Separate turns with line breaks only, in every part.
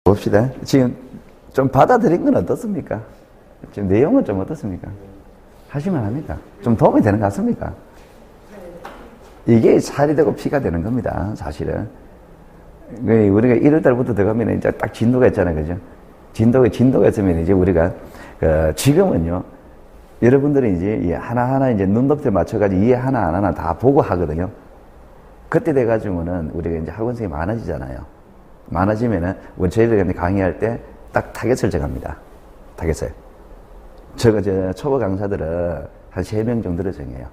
봅시다. 지금 좀 받아들인 건 어떻습니까? 지금 내용은 좀 어떻습니까? 하시면 합니까? 좀 도움이 되는 것 같습니까? 이게 살이 되고 피가 되는 겁니다, 사실은. 우리가 1월달부터 들어가면 이제 딱 진도가 있잖아요, 그죠? 진도가 있으면 이제 우리가, 지금은요, 여러분들이 이제 하나하나 이제 눈높이에 맞춰가지고 이해 하나하나 다 보고 하거든요. 그때 돼가지고는 우리가 이제 학원생이 많아지잖아요. 많아지면은, 저희들이 강의할 때 딱 타겟을 정합니다. 타겟을. 초보 강사들은 한 3명 정도를 정해요.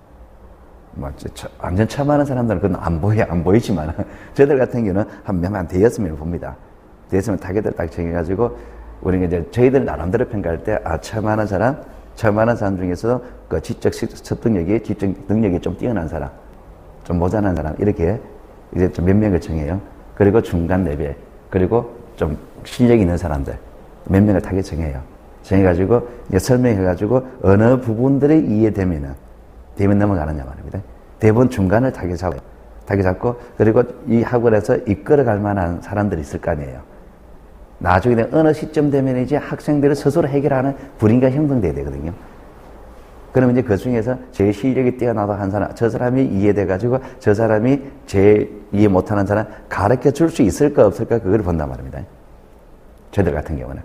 완전 처음 하는 사람들은 그건 안 보이지만, 저희들 같은 경우는 한 대여섯 명을 봅니다. 대여섯 명 타겟을 딱 정해가지고, 우리가 이제 저희들 나름대로 평가할 때, 처음 하는 사람 중에서 그 지적 능력이 좀 뛰어난 사람, 좀 모자란 사람, 이렇게 이제 좀 몇 명을 정해요. 그리고 중간 레벨, 그리고 좀 실력 있는 사람들, 몇 명을 타겟 정해요. 정해가지고, 이제 설명해가지고, 어느 부분들이 이해되면 넘어가느냐 말입니다. 대부분 중간을 타겟 잡고, 그리고 이 학원에서 이끌어갈 만한 사람들이 있을 거 아니에요. 나중에 어느 시점 되면 이제 학생들을 스스로 해결하는 분위기가 형성돼야 되거든요. 그러면 이제 그 중에서 제 실력이 뛰어나다 한 사람, 저 사람이 이해돼가지고 저 사람이 제 이해 못하는 사람 가르쳐 줄 수 있을까 없을까 그걸 본단 말입니다. 저들 같은 경우는.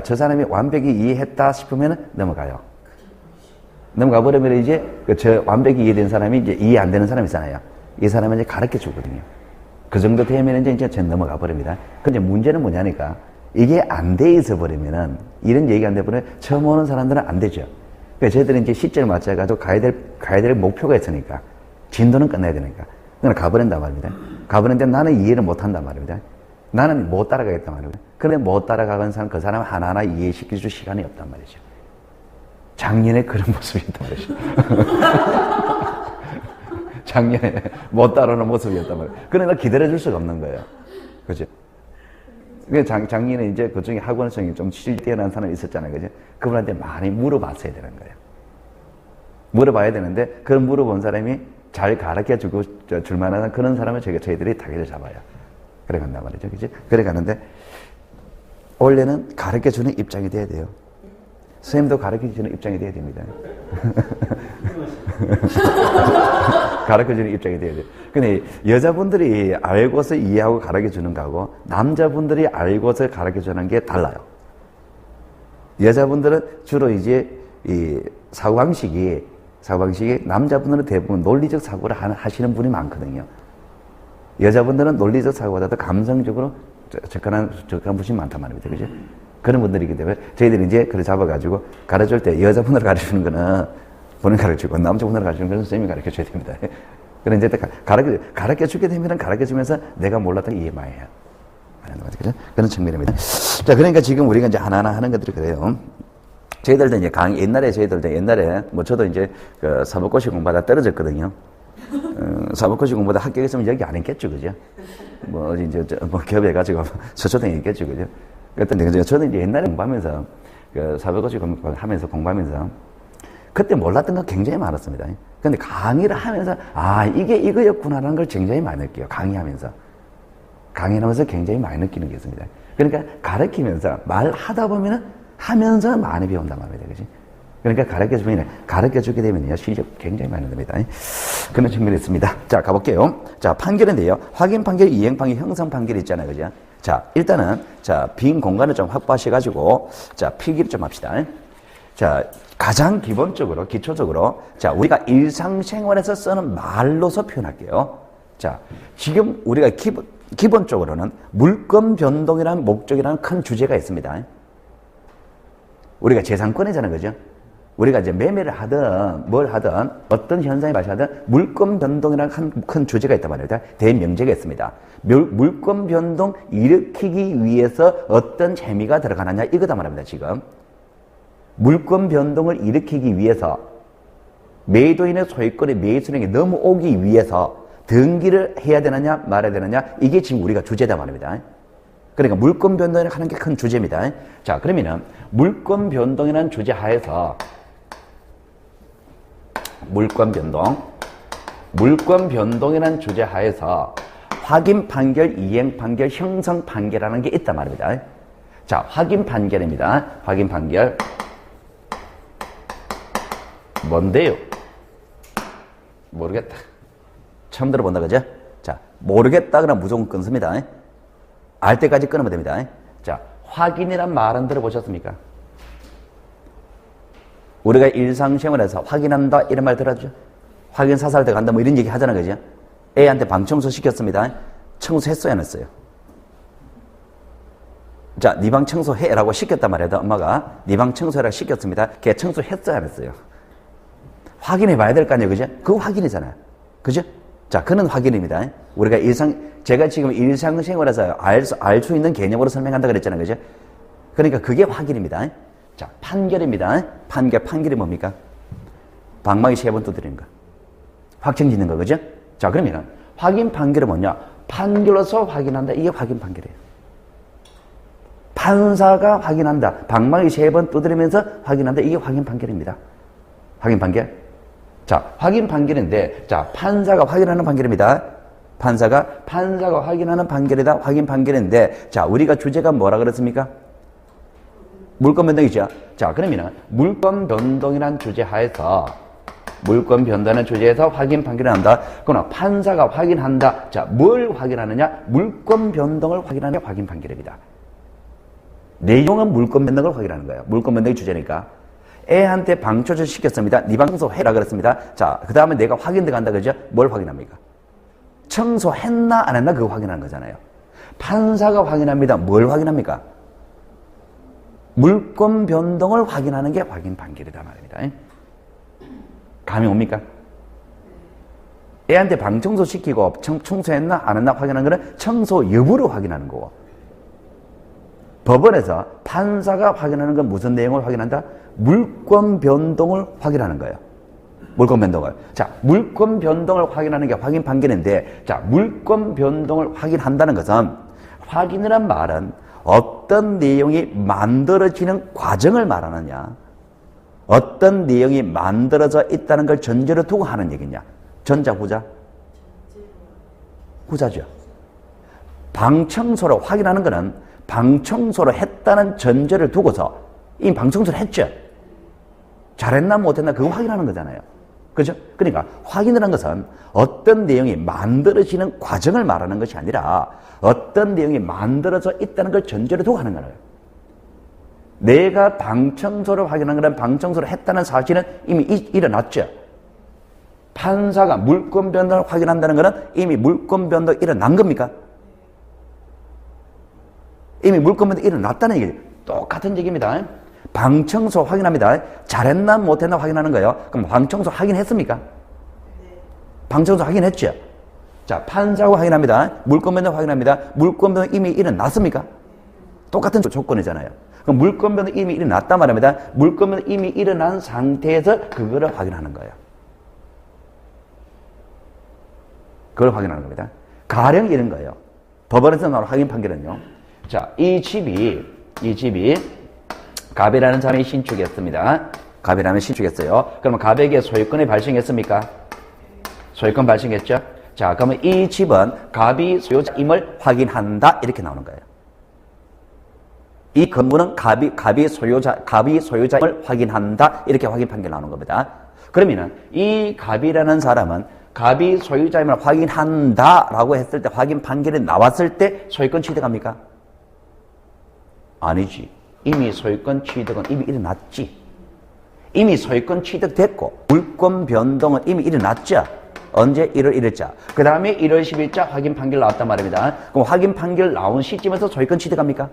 저 사람이 완벽히 이해했다 싶으면 넘어가요. 넘어가 버리면 이제 저 완벽히 이해된 사람이 이제 이해 안 되는 사람 있잖아요. 이 사람은 이제 가르쳐 주거든요. 그 정도 되면 이제 전 넘어가 버립니다. 근데 문제는 뭐냐니까 이게 안 돼 있어 버리면은 이런 얘기가 안 돼 버리면 처음 오는 사람들은 안 되죠. 그러니까 저희들은 이제 시점을 맞춰가지고 가야 될 목표가 있으니까 진도는 끝나야 되니까 그냥 가버린단 말입니다. 가버리는데 나는 이해를 못 한단 말입니다. 나는 못 따라가겠단 말입니다. 그런데 못 따라가는 사람 그 사람 하나하나 이해시킬 수 시간이 없단 말이죠. 작년에 그런 모습이 있단 말이죠. 작년에 못 따라오는 모습이었단 말이에요. 그러나 기다려줄 수가 없는 거예요. 그죠? 작년에 이제 그 중에 학원성이 좀 뛰어난 사람이 있었잖아요. 그죠? 그분한테 많이 물어봤어야 되는 거예요. 물어봐야 되는데, 그런 물어본 사람이 잘 가르쳐 주고 줄 만한 그런 사람을 저희들이 타겟을 잡아요. 그래 간단 말이죠. 그죠? 그래 가는데, 원래는 가르쳐 주는 입장이 돼야 돼요. 선생님도 가르쳐 주는 입장이 돼야 됩니다. 가르쳐 주는 입장이 돼야 돼요. 근데 여자분들이 알고서 이해하고 가르쳐 주는 거하고 남자분들이 알고서 가르쳐 주는 게 달라요. 여자분들은 주로 이제 이 사고방식이 남자분들은 대부분 논리적 사고를 하시는 분이 많거든요. 여자분들은 논리적 사고보다도 감성적으로 접근한 분이 많단 말입니다. 그죠? 그런 분들이기 때문에 저희들이 이제 그걸 잡아가지고 가르칠 때 여자분을 가르치는 거는 본인 가르치고 남자분을 가르치는 거는 선생님이 가르쳐 줘야 됩니다. 그런데 이제 가르쳐 주게 되면 가르쳐 주면서 내가 몰랐던 거 이해 많이 해요. 그죠? 그런 측면입니다. 자, 그러니까 지금 우리가 이제 하나하나 하는 것들이 그래요. 저희들도 이제 옛날에 저도 이제 그 사법고시 공부하다 떨어졌거든요. 사법고시 공부하다 합격했으면 여기 안 했겠죠, 그죠? 이제 기업해가지고 서초동에 있겠죠, 그죠? 그랬더니 저는 이제 옛날에 공부하면서 사법고시 공부하면서 그때 몰랐던 거 굉장히 많았습니다. 근데 강의를 하면서 이게 이거였구나라는 걸 굉장히 많이 느껴요. 강의하면서 굉장히 많이 느끼는 게 있습니다. 그러니까 가르치면서 말하다 보면은 하면서 많이 배운단 말입니다. 그지? 그러니까 가르쳐 주게 되면요 실력 굉장히 많이 납니다. 그런 측면이 있습니다. 자, 가볼게요. 자, 판결인데요. 확인 판결, 이행 판결, 형성 판결이 있잖아요. 그죠? 자, 일단은, 빈 공간을 좀 확보하셔가지고, 필기를 좀 합시다. 자, 가장 기초적으로, 우리가 일상생활에서 쓰는 말로서 표현할게요. 자, 지금 우리가 기본적으로는 물권 변동이라는 목적이라는 큰 주제가 있습니다. 우리가 재산권이잖아요. 그죠? 우리가 이제 매매를 하든 뭘 하든 어떤 현상이 발생하든 물권 변동이라는 큰 주제가 있단 말입니다. 대명제가 있습니다. 물권 변동 일으키기 위해서 어떤 재미가 들어가느냐 이거다 말합니다. 지금 물권 변동을 일으키기 위해서 매도인의 소유권이 매수인에게 넘어오기 위해서 등기를 해야 되느냐 말아야 되느냐 이게 지금 우리가 주제다 말입니다. 그러니까 물권 변동이라는 하는 게 큰 주제입니다. 자, 그러면은 물권 변동이라는 주제 하에서 물권 변동이라는 주제 하에서 확인 판결, 이행 판결, 형성 판결이라는 게 있단 말입니다. 자, 확인 판결입니다. 확인 판결. 뭔데요? 모르겠다. 처음 들어본다, 그죠? 자, 모르겠다 그러면 무조건 끊습니다. 알 때까지 끊으면 됩니다. 자, 확인이란 말은 들어보셨습니까? 우리가 일상생활에서 확인한다 이런 말 들었죠? 확인 사살 들어간다 뭐 이런 얘기 하잖아, 그죠? 애한테 방청소 시켰습니다. 청소했어요, 안 했어요? 자, 네 방 청소해라고 시켰단 말이야. 엄마가 네 방 청소해라고 시켰습니다. 걔 청소했어요, 안 했어요? 확인해 봐야 될 거 아니에요, 그죠? 그거 확인이잖아요. 그죠? 자, 그는 확인입니다. 우리가 제가 지금 일상생활에서 알 수 있는 개념으로 설명한다 그랬잖아요, 그죠? 그러니까 그게 확인입니다. 자, 판결입니다. 판결이 뭡니까? 방망이 3번 두드리는 거. 확정 짓는 거, 그죠? 자, 그러면 확인 판결은 뭐냐? 판결로서 확인한다. 이게 확인 판결이에요. 판사가 확인한다. 방망이 3번 두드리면서 확인한다. 이게 확인 판결입니다. 확인 판결. 자, 확인 판결인데, 자, 판사가 확인하는 판결입니다. 판사가 확인하는 판결이다. 확인 판결인데, 자, 우리가 주제가 뭐라 그랬습니까? 물권 변동이죠. 자, 그러면 물권 변동이란 주제 하에서 확인 판결을 한다. 그러나 판사가 확인한다. 자, 뭘 확인하느냐? 물권 변동을 확인하는 게 확인 판결입니다. 내용은 물권 변동을 확인하는 거예요. 물권 변동이 주제니까. 애한테 방청소 시켰습니다. 네 방 청소해라 그랬습니다. 자, 그 다음에 내가 확인 들어간다 그러죠? 뭘 확인합니까? 청소했나 안 했나 그거 확인하는 거잖아요. 판사가 확인합니다. 뭘 확인합니까? 물권 변동을 확인하는 게 확인 판결이다 말입니다. 감이 옵니까? 애한테 방청소 시키고 청소했나 안 했나 확인하는 거는 청소 여부를 확인하는 거고, 법원에서 판사가 확인하는 건 무슨 내용을 확인한다? 물권 변동을 확인하는 거예요. 물권 변동을. 자, 물권 변동을 확인하는 게 확인 판결인데, 자, 물권 변동을 확인한다는 것은, 확인이란 말은 어떤 내용이 만들어지는 과정을 말하느냐, 어떤 내용이 만들어져 있다는 걸 전제로 두고 하는 얘기냐. 전자, 후자? 후자죠. 방청소로 확인하는 거는 방청소로 했다는 전제를 두고서 이미 방청소를 했죠. 잘했나 못했나 그거 확인하는 거잖아요. 그렇죠? 그러니까 확인이라는 것은 어떤 내용이 만들어지는 과정을 말하는 것이 아니라 어떤 내용이 만들어져 있다는 걸 전제로 두고 하는 거예요. 내가 방청소를 확인한 거는 방청소를 했다는 사실은 이미 일어났죠. 판사가 물권 변동을 확인한다는 거는 이미 물권 변동이 일어난 겁니까? 이미 물권 변동이 일어났다는 얘기예요. 똑같은 얘기입니다. 방청소 확인합니다. 잘했나 못했나 확인하는 거예요. 그럼 방청소 확인했습니까? 방청소 확인했죠. 자, 판사가 확인합니다. 물권 변동 확인합니다. 물권 변동 이미 일어났습니까? 똑같은 조건이잖아요. 그럼 물권 변동 이미 일어났단 말입니다. 물권 변동 이미 일어난 상태에서 그거를 확인하는 거예요. 그걸 확인하는 겁니다. 가령 이런 거예요. 법원에서 나오는 확인 판결은요. 자, 이 집이 갑이라는 사람이 신축했습니다. 갑이라면 신축했어요. 그러면 갑에게 소유권이 발생했습니까? 소유권 발생했죠? 자, 그러면 이 집은 갑이 소유자임을 확인한다. 이렇게 나오는 거예요. 이 건물은 갑이 소유자임을 확인한다. 이렇게 확인 판결 나오는 겁니다. 그러면은 이 갑이라는 사람은 갑이 소유자임을 확인한다라고 했을 때, 확인 판결이 나왔을 때 소유권 취득합니까? 아니지. 이미 소유권 취득은 이미 일어났지. 이미 소유권 취득됐고 물권 변동은 이미 일어났죠. 언제? 1월 1일자. 그 다음에 1월 10일자 확인 판결 나왔단 말입니다. 그럼 확인 판결 나온 시점에서 소유권 취득합니까?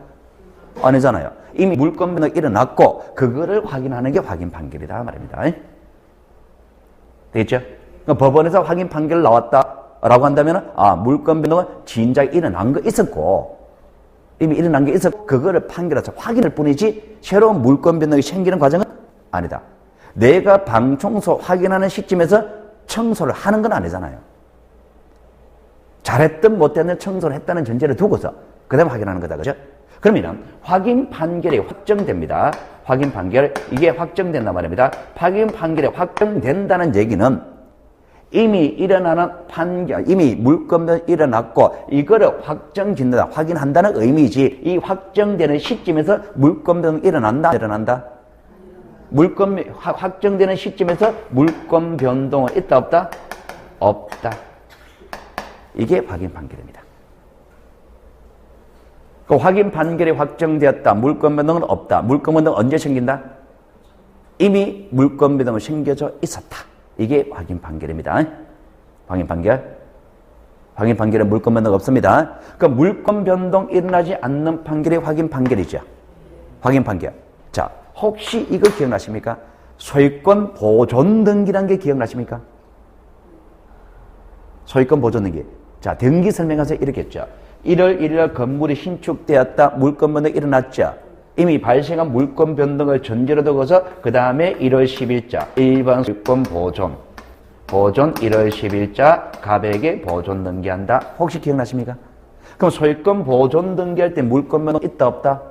아니잖아요. 이미 물권 변동이 일어났고 그거를 확인하는 게 확인 판결이다 말입니다. 되겠죠? 그러니까 법원에서 확인 판결 나왔다라고 한다면 물권 변동은 진작 일어난 거 있었고 이미 일어난 게 있었고 그거를 판결해서 확인할 뿐이지 새로운 물권 변동이 생기는 과정은 아니다. 내가 방청소 확인하는 시점에서 청소를 하는 건 아니잖아요. 잘했든 못했든 청소를 했다는 전제를 두고서 그 다음에 확인하는 거다. 그죠? 그러면 확인 판결이 확정됩니다. 확인 판결, 이게 확정된단 말입니다. 확인 판결이 확정된다는 얘기는 이미 일어나는 판결, 이미 물권변동이 일어났고 이거를 확정짓는다, 확인한다는 의미지. 이 확정되는 시점에서 물권변동이 일어난다? 확정되는 시점에서 물권변동은 있다 없다? 없다. 이게 확인 판결입니다. 그 확인 판결이 확정되었다. 물권변동은 없다. 물권변동은 언제 생긴다? 이미 물권변동은 생겨져 있었다. 이게 확인 판결입니다. 확인 판결. 확인 판결은 물권변동 없습니다. 그러니까 물권변동 일어나지 않는 판결이 확인 판결이죠. 확인 판결. 자, 혹시 이거 기억나십니까? 소유권 보존 등기란 게 기억나십니까? 소유권 보존 등기. 자, 등기 설명에서 이렇게 했죠. 1월 1일 건물이 신축되었다. 물권변동이 일어났죠. 이미 발생한 물권 변동을 전제로 두고서 그 다음에 1월 10일자 일반 소유권 보존 1월 10일자 갑에게 보존 등기한다. 혹시 기억나십니까? 그럼 소유권 보존 등기할 때 물권 변동 있다 없다?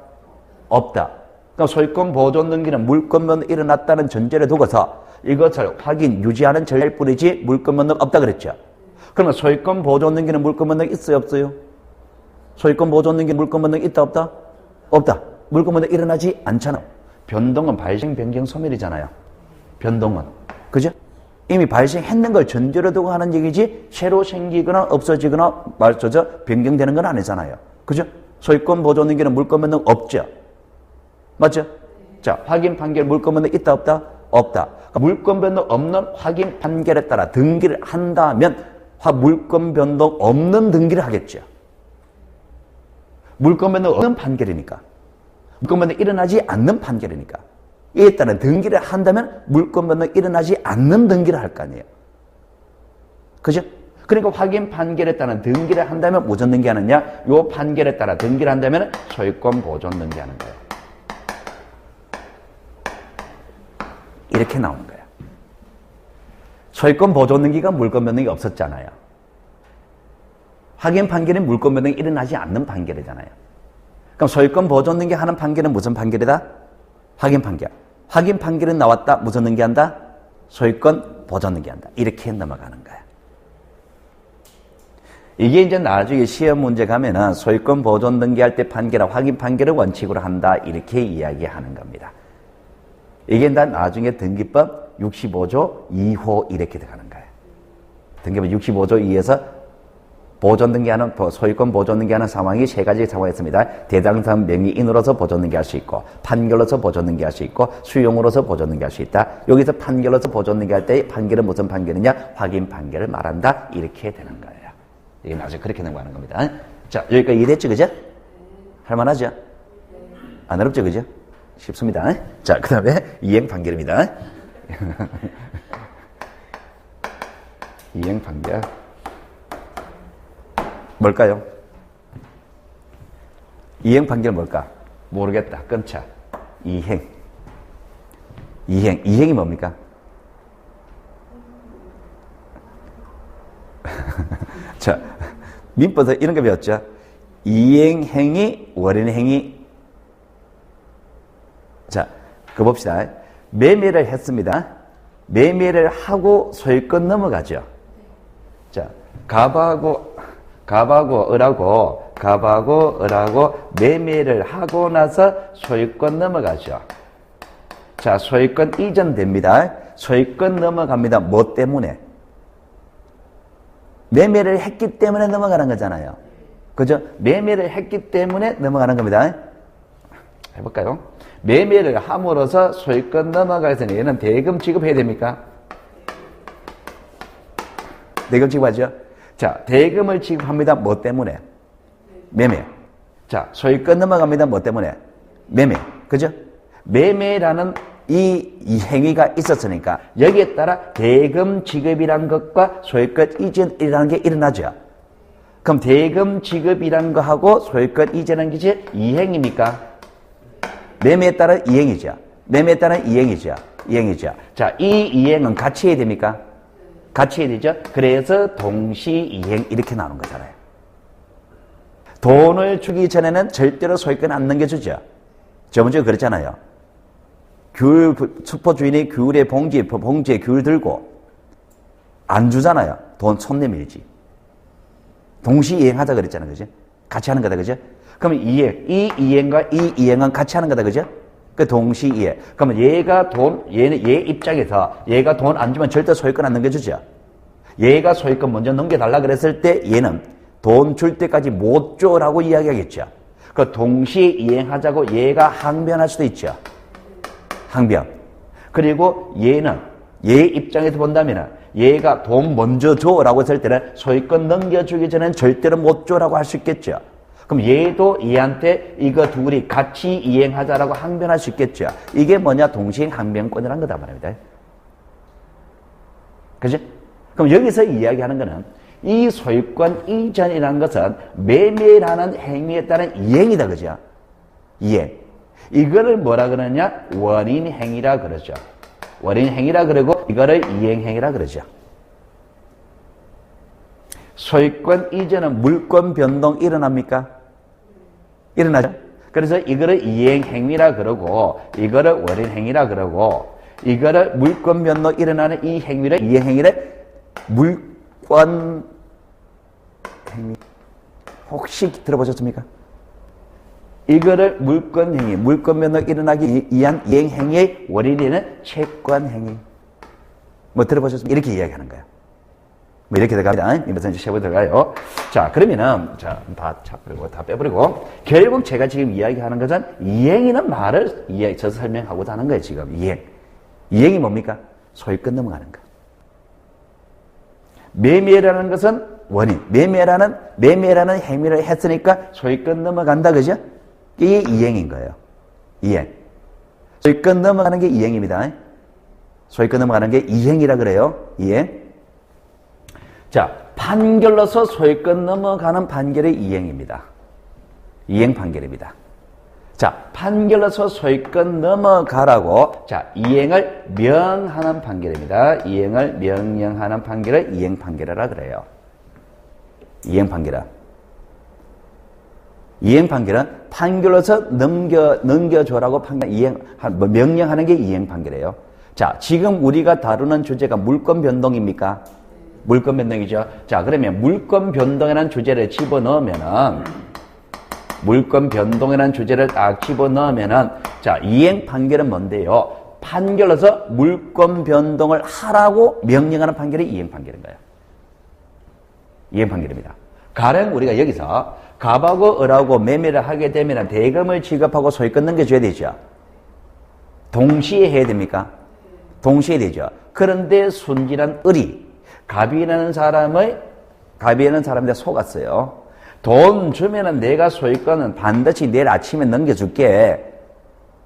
없다. 그럼 소유권 보존 등기는 물권 변동 일어났다는 전제를 두고서 이것을 확인 유지하는 전략일 뿐이지 물권 변동 없다 그랬죠. 그러면 소유권 보존 등기는 물권 변동 있어요 없어요? 소유권 보존 등기 물권 변동 있다 없다? 없다. 물권 변동 일어나지 않잖아. 변동은 발생, 변경, 소멸이잖아요. 변동은. 그죠? 이미 발생했는 걸 전제로 두고 하는 얘기지 새로 생기거나 없어지거나 변경되는 건 아니잖아요. 그죠? 소유권 보존 등기는 물권 변동 없죠. 맞죠? 자, 확인 판결 물권 변동 있다 없다? 없다. 그러니까 물권 변동 없는 확인 판결에 따라 등기를 한다면 물권 변동 없는 등기를 하겠죠. 물권 변동 없는 판결이니까. 물권 변동이 일어나지 않는 판결이니까. 이에 따른 등기를 한다면 물권 변동이 일어나지 않는 등기를 할 거 아니에요. 그죠? 그러니까 확인 판결에 따른 등기를 한다면 무슨 등기하느냐? 요 판결에 따라 등기를 한다면 소유권 보존 등기하는 거예요. 이렇게 나오는 거예요. 소유권 보존 등기가 물권 변동이 없었잖아요. 확인 판결은 물권 변동이 일어나지 않는 판결이잖아요. 그럼 소유권 보존 등기 하는 판결은 무슨 판결이다? 확인 판결. 확인 판결은 나왔다. 무슨 등기한다? 소유권 보존 등기한다. 이렇게 넘어가는 거야. 이게 이제 나중에 시험 문제 가면은 소유권 보존 등기할 때 판결은 확인 판결을 원칙으로 한다. 이렇게 이야기하는 겁니다. 이게 나중에 등기법 65조 2호 이렇게 들어가는 거예요. 등기법 65조 2에서 보존 등기하는, 소유권 보존 등기하는 상황이 세 가지 상황이 있습니다. 대상사 명의인으로서 보존 등기할 수 있고, 판결로서 보존 등기할 수 있고, 수용으로서 보존 등기할 수 있다. 여기서 판결로서 보존 등기할 때 판결은 무슨 판결이냐? 확인 판결을 말한다. 이렇게 되는 거예요. 이게 나중에 그렇게 넘어가는 겁니다. 자, 여기까지 이해됐죠? 그죠? 할만하죠? 안 어렵죠? 그죠? 쉽습니다. 자, 그 다음에 이행 판결입니다. 이행 판결. 뭘까요? 이행 판결 뭘까? 모르겠다. 끊자. 이행. 이행이 뭡니까? 자, 민법에서 이런 거 배웠죠? 이행행위, 월인행위. 자, 그거 봅시다. 매매를 했습니다. 매매를 하고 소유권 넘어가죠. 자, 갑하고 을하고 매매를 하고 나서 소유권 넘어가죠. 자, 소유권 이전됩니다. 소유권 넘어갑니다. 뭐 때문에? 매매를 했기 때문에 넘어가는 거잖아요. 그죠? 매매를 했기 때문에 넘어가는 겁니다. 해볼까요? 매매를 함으로써 소유권 넘어가서 얘는 대금 지급해야 됩니까? 대금 지급하죠? 자, 대금을 지급합니다. 뭐 때문에? 매매. 자, 소유권 넘어갑니다. 뭐 때문에? 매매. 그죠? 매매라는 이 행위가 있었으니까 여기에 따라 대금 지급이란 것과 소유권 이전이라는 게 일어나죠. 그럼 대금 지급이란 거하고 소유권 이전이라는 것이 이행입니까? 매매에 따른 이행이죠. 매매에 따른 이행이죠. 자, 이 이행은 같이 해야 됩니까? 같이 해야 되죠. 그래서 동시이행 이렇게 나오는 거잖아요. 돈을 주기 전에는 절대로 소유권 안 넘겨주죠. 저번주에 그랬잖아요. 슈퍼 주인이 귤에 봉지에 귤 들고 안 주잖아요. 돈 손 내밀지. 동시 이행하자 그랬잖아요. 그죠? 같이 하는 거다. 그죠? 그러면 이 이행과 이 이행은 같이 하는 거다. 그죠? 그 동시 이행. 그러면 얘 입장에서 얘가 돈 안 주면 절대 소유권 안 넘겨주죠. 얘가 소유권 먼저 넘겨달라 그랬을 때 얘는 돈 줄 때까지 못 줘라고 이야기하겠죠. 그 동시에 이행하자고 얘가 항변할 수도 있죠. 항변. 그리고 얘는 얘 입장에서 본다면 얘가 돈 먼저 줘라고 했을 때는 소유권 넘겨주기 전엔 절대로 못 줘라고 할 수 있겠죠. 그럼 얘도 얘한테 이거 둘이 같이 이행하자라고 항변할 수 있겠죠. 이게 뭐냐? 동시행 항변권이라는 거다 말입니다. 그죠? 그럼 여기서 이야기하는 거는 이 소유권 이전이라는 것은 매매라는 행위에 따른 이행이다. 그죠? 이행. 이거를 뭐라 그러냐? 원인 행위라 그러죠. 원인 행위라 그러고 이거를 이행 행위라 그러죠. 소유권 이전은 물권 변동 일어납니까? 일어나죠? 그래서 이거를 이행 행위라 그러고 이거를 원인 행위라 그러고 이거를 물권 변동 일어나는 이 행위를 이행 행위를 물권 행위 혹시 들어보셨습니까? 이거를 물권 행위, 물권 변동 일어나기 위한 이행 행위의 원인에는 채권 행위. 뭐 들어보셨습니까? 이렇게 이야기하는 거예요. 뭐 이렇게 들어갑니다. 이번에 이제 세부 들어가요. 자, 그러면은 다 빼버리고 결국 제가 지금 이야기하는 것은 이행이라는 말을 저서 설명하고자 하는 거예요. 지금 이행이 뭡니까? 소유권 넘어가는 거. 매매라는 것은 원인. 매매라는 행위를 했으니까 소유권 넘어간다. 그죠? 이게 이행인 거예요. 이행. 소유권 넘어가는 게 이행입니다. 소유권 넘어가는 게 이행이라 그래요. 이행. 자, 판결로서 소유권 넘어가는 판결이 이행입니다. 이행 판결입니다. 자, 판결로서 소유권 넘어가라고, 자, 이행을 명하는 판결입니다. 이행을 명령하는 판결을 이행 판결이라 그래요. 이행 판결은. 이행 판결은 판결로서 넘겨줘라고 명령하는 게 이행 판결이에요. 자, 지금 우리가 다루는 주제가 물권 변동입니까? 물권 변동이죠. 자, 그러면 물권 변동이라는 주제를 집어넣으면은, 물권 변동이라는 주제를 딱 집어넣으면은, 자, 이행 판결은 뭔데요? 판결로서 물권 변동을 하라고 명령하는 판결이 이행 판결인 거예요. 이행 판결입니다. 가령 우리가 여기서 갑하고 을하고 매매를 하게 되면 대금을 지급하고 소유권 넘겨줘야 되죠. 동시에 해야 됩니까? 동시에 되죠. 그런데 순진한 을이 갑이라는 사람한테 속았어요. 돈 주면은 내가 소유권은 반드시 내일 아침에 넘겨줄게.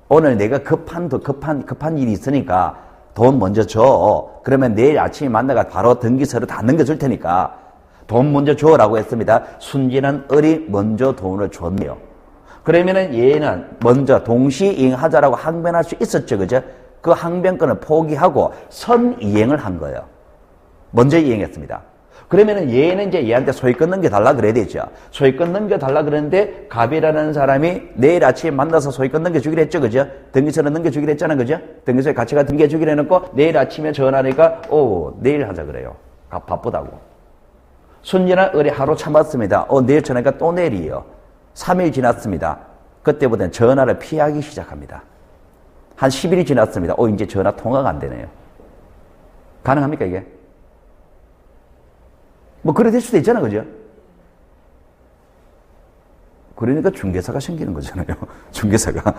오늘 내가 급한 일이 있으니까 돈 먼저 줘. 그러면 내일 아침에 만나가 바로 등기서를 다 넘겨줄 테니까 돈 먼저 줘라고 했습니다. 순진한 을이 먼저 돈을 줬네요. 그러면은 얘는 먼저 동시이행하자라고 항변할 수 있었죠. 그죠? 그 항변권을 포기하고 선이행을 한 거예요. 먼저 이행했습니다. 그러면은 얘는 이제 얘한테 소유권 넘겨달라 그래야 되죠. 소유권 넘겨달라 그랬는데 갑이라는 사람이 내일 아침에 만나서 소유권 넘겨주기로 했죠. 그죠? 등기서를 넘겨주기로 했잖아요. 그죠? 등기서에 같이 넘겨주기로 해놓고 내일 아침에 전화하니까 내일 하자 그래요. 갑 바쁘다고. 순진한 을이 하루 참았습니다. 내일 전화니까 또 내일이에요. 3일 지났습니다. 그때부터는 전화를 피하기 시작합니다. 한 10일이 지났습니다. 이제 전화 통화가 안 되네요. 가능합니까 이게? 뭐 그래 될 수도 있잖아. 그죠? 그러니까 중개사가 생기는 거잖아요. 중개사가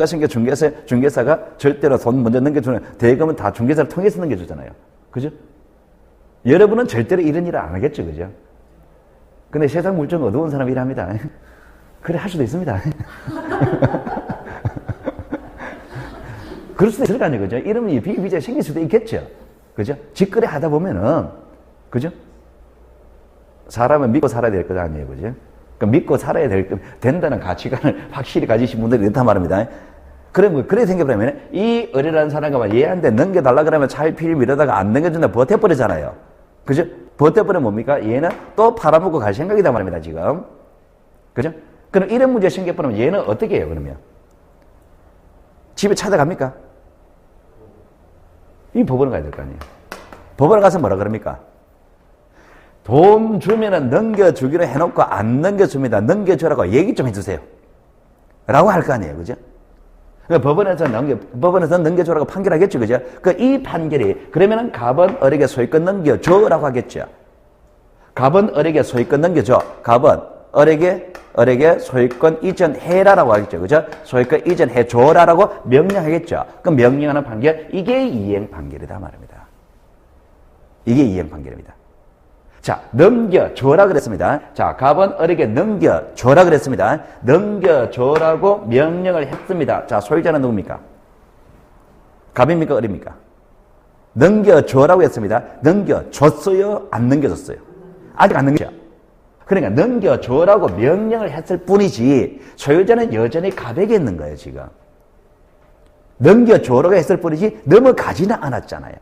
생겨 중개사가 절대로 돈 먼저 넘겨주는 대금은 다 중개사를 통해서 넘겨주잖아요. 그죠? 여러분은 절대로 이런 일을 안 하겠죠. 그죠? 근데 세상 물정 어두운 사람이 일합니다. 그래 할 수도 있습니다. 그럴 수도 있을 거 아니에요. 그죠? 이러면 비비자 생길 수도 있겠죠. 그죠? 직거래 하다 보면은, 그죠? 사람은 믿고 살아야 될 것 아니에요. 그죠? 그러니까 믿고 살아야 된다는 가치관을 확실히 가지신 분들이 있단 말입니다. 그래 생겨버리면, 이 을이라는 사람과 얘한테 넘겨달라 그러면 차일피일 미루다가 안 넘겨준다 버텨버리잖아요. 그죠? 버텨버리면 뭡니까? 얘는 또 팔아먹고 갈 생각이단 말입니다, 지금. 그죠? 그럼 이런 문제 생겨버리면 얘는 어떻게 해요, 그러면? 집에 찾아갑니까? 이 법원을 가야 될 거 아니에요. 법원에 가서 뭐라 그럽니까? 돈 주면은 넘겨주기로 해놓고 안 넘겨줍니다. 넘겨주라고 얘기 좀 해주세요. 라고 할 거 아니에요. 그죠? 법원에서 넘겨주라고 판결하겠죠. 그죠? 이 판결이, 그러면은 갑은 을에게 소유권 넘겨줘라고 하겠죠. 갑은 을에게 소유권 넘겨줘. 갑은 을에게 소유권 이전해라라고 하겠죠. 그죠? 소유권 이전해줘라라고 명령하겠죠. 그 명령하는 판결, 이게 이행 판결이다 말입니다. 이게 이행 판결입니다. 자, 넘겨줘라 그랬습니다. 자, 갑은 을에게 넘겨줘라 그랬습니다. 넘겨줘라고 명령을 했습니다. 자, 소유자는 누굽니까? 갑입니까? 을입니까? 넘겨줘라고 했습니다. 넘겨줬어요? 안 넘겨줬어요? 아직 안 넘겨줬죠. 그러니까 넘겨줘라고 명령을 했을 뿐이지 소유자는 여전히 갑에게 있는 거예요, 지금. 넘겨줘라고 했을 뿐이지 넘어가지는 않았잖아요.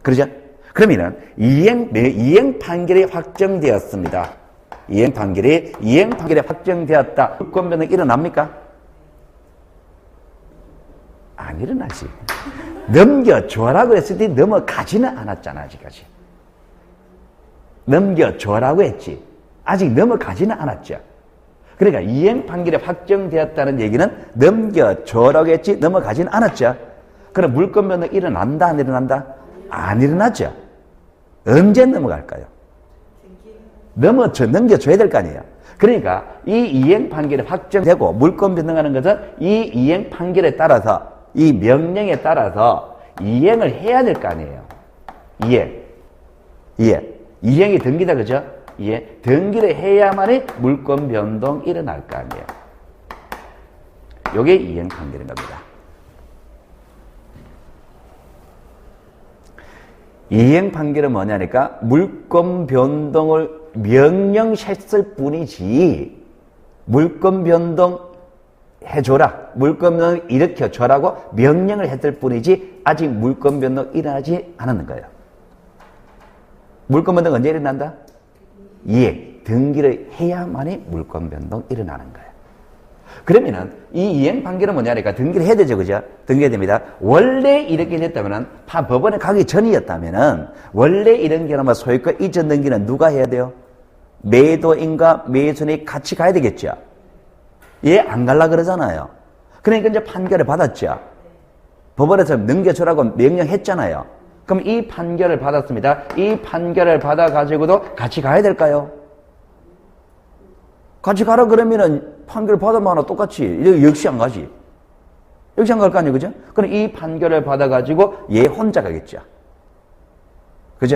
그러죠? 그러면은 이행 판결이 확정되었습니다. 이행 판결이 확정되었다. 물권 변동이 일어납니까? 안 일어나지. 넘겨줘라고 했을 때 넘어가지는 않았잖아, 아직까지. 넘겨줘라고 했지. 아직 넘어가지는 않았죠. 그러니까 이행 판결이 확정되었다는 얘기는 넘겨줘라고 했지 넘어가지는 않았죠. 그럼 물권 변동 일어난다, 안 일어난다? 안 일어나죠. 언제 넘어갈까요? 넘겨줘야 될 거 아니에요. 그러니까 이 이행 판결이 확정되고 물권 변동하는 것은 이 이행 판결에 따라서, 이 명령에 따라서 이행을 해야 될 거 아니에요. 이행이 등기다, 그죠? 등기를 해야만이 물권 변동 일어날 거 아니에요. 이게 이행 판결인 겁니다. 이행 판결은 뭐냐니까 물권 변동을 명령했을 뿐이지 물권 변동 해줘라, 물권 변동 일으켜줘라고 명령을 했을 뿐이지 아직 물권 변동 일어나지 않았는 거예요. 물권 변동 언제 일어난다? 등기를 해야만이 물권 변동 일어나는 거예요. 그러면은 이 이행 판결은 뭐냐니까 등기를 해야 되죠, 그죠? 등기해야 됩니다. 원래 이렇게 됐다면은 법원에 가기 전이었다면은 원래 이런 경우는 소유권 이전 등기는 누가 해야 돼요? 매도인과 매수인이 같이 가야 되겠죠. 안 갈라 그러잖아요. 그러니까 이제 판결을 받았죠. 법원에서 넘겨주라고 명령했잖아요. 그럼 이 판결을 받았습니다. 이 판결을 받아가지고도 같이 가야 될까요? 같이 가라 그러면은 판결 받으면 똑같이 역시 안 가지. 역시 안 갈 거 아니에요, 그죠? 그럼 이 판결을 받아가지고 얘 혼자 가겠죠. 그죠?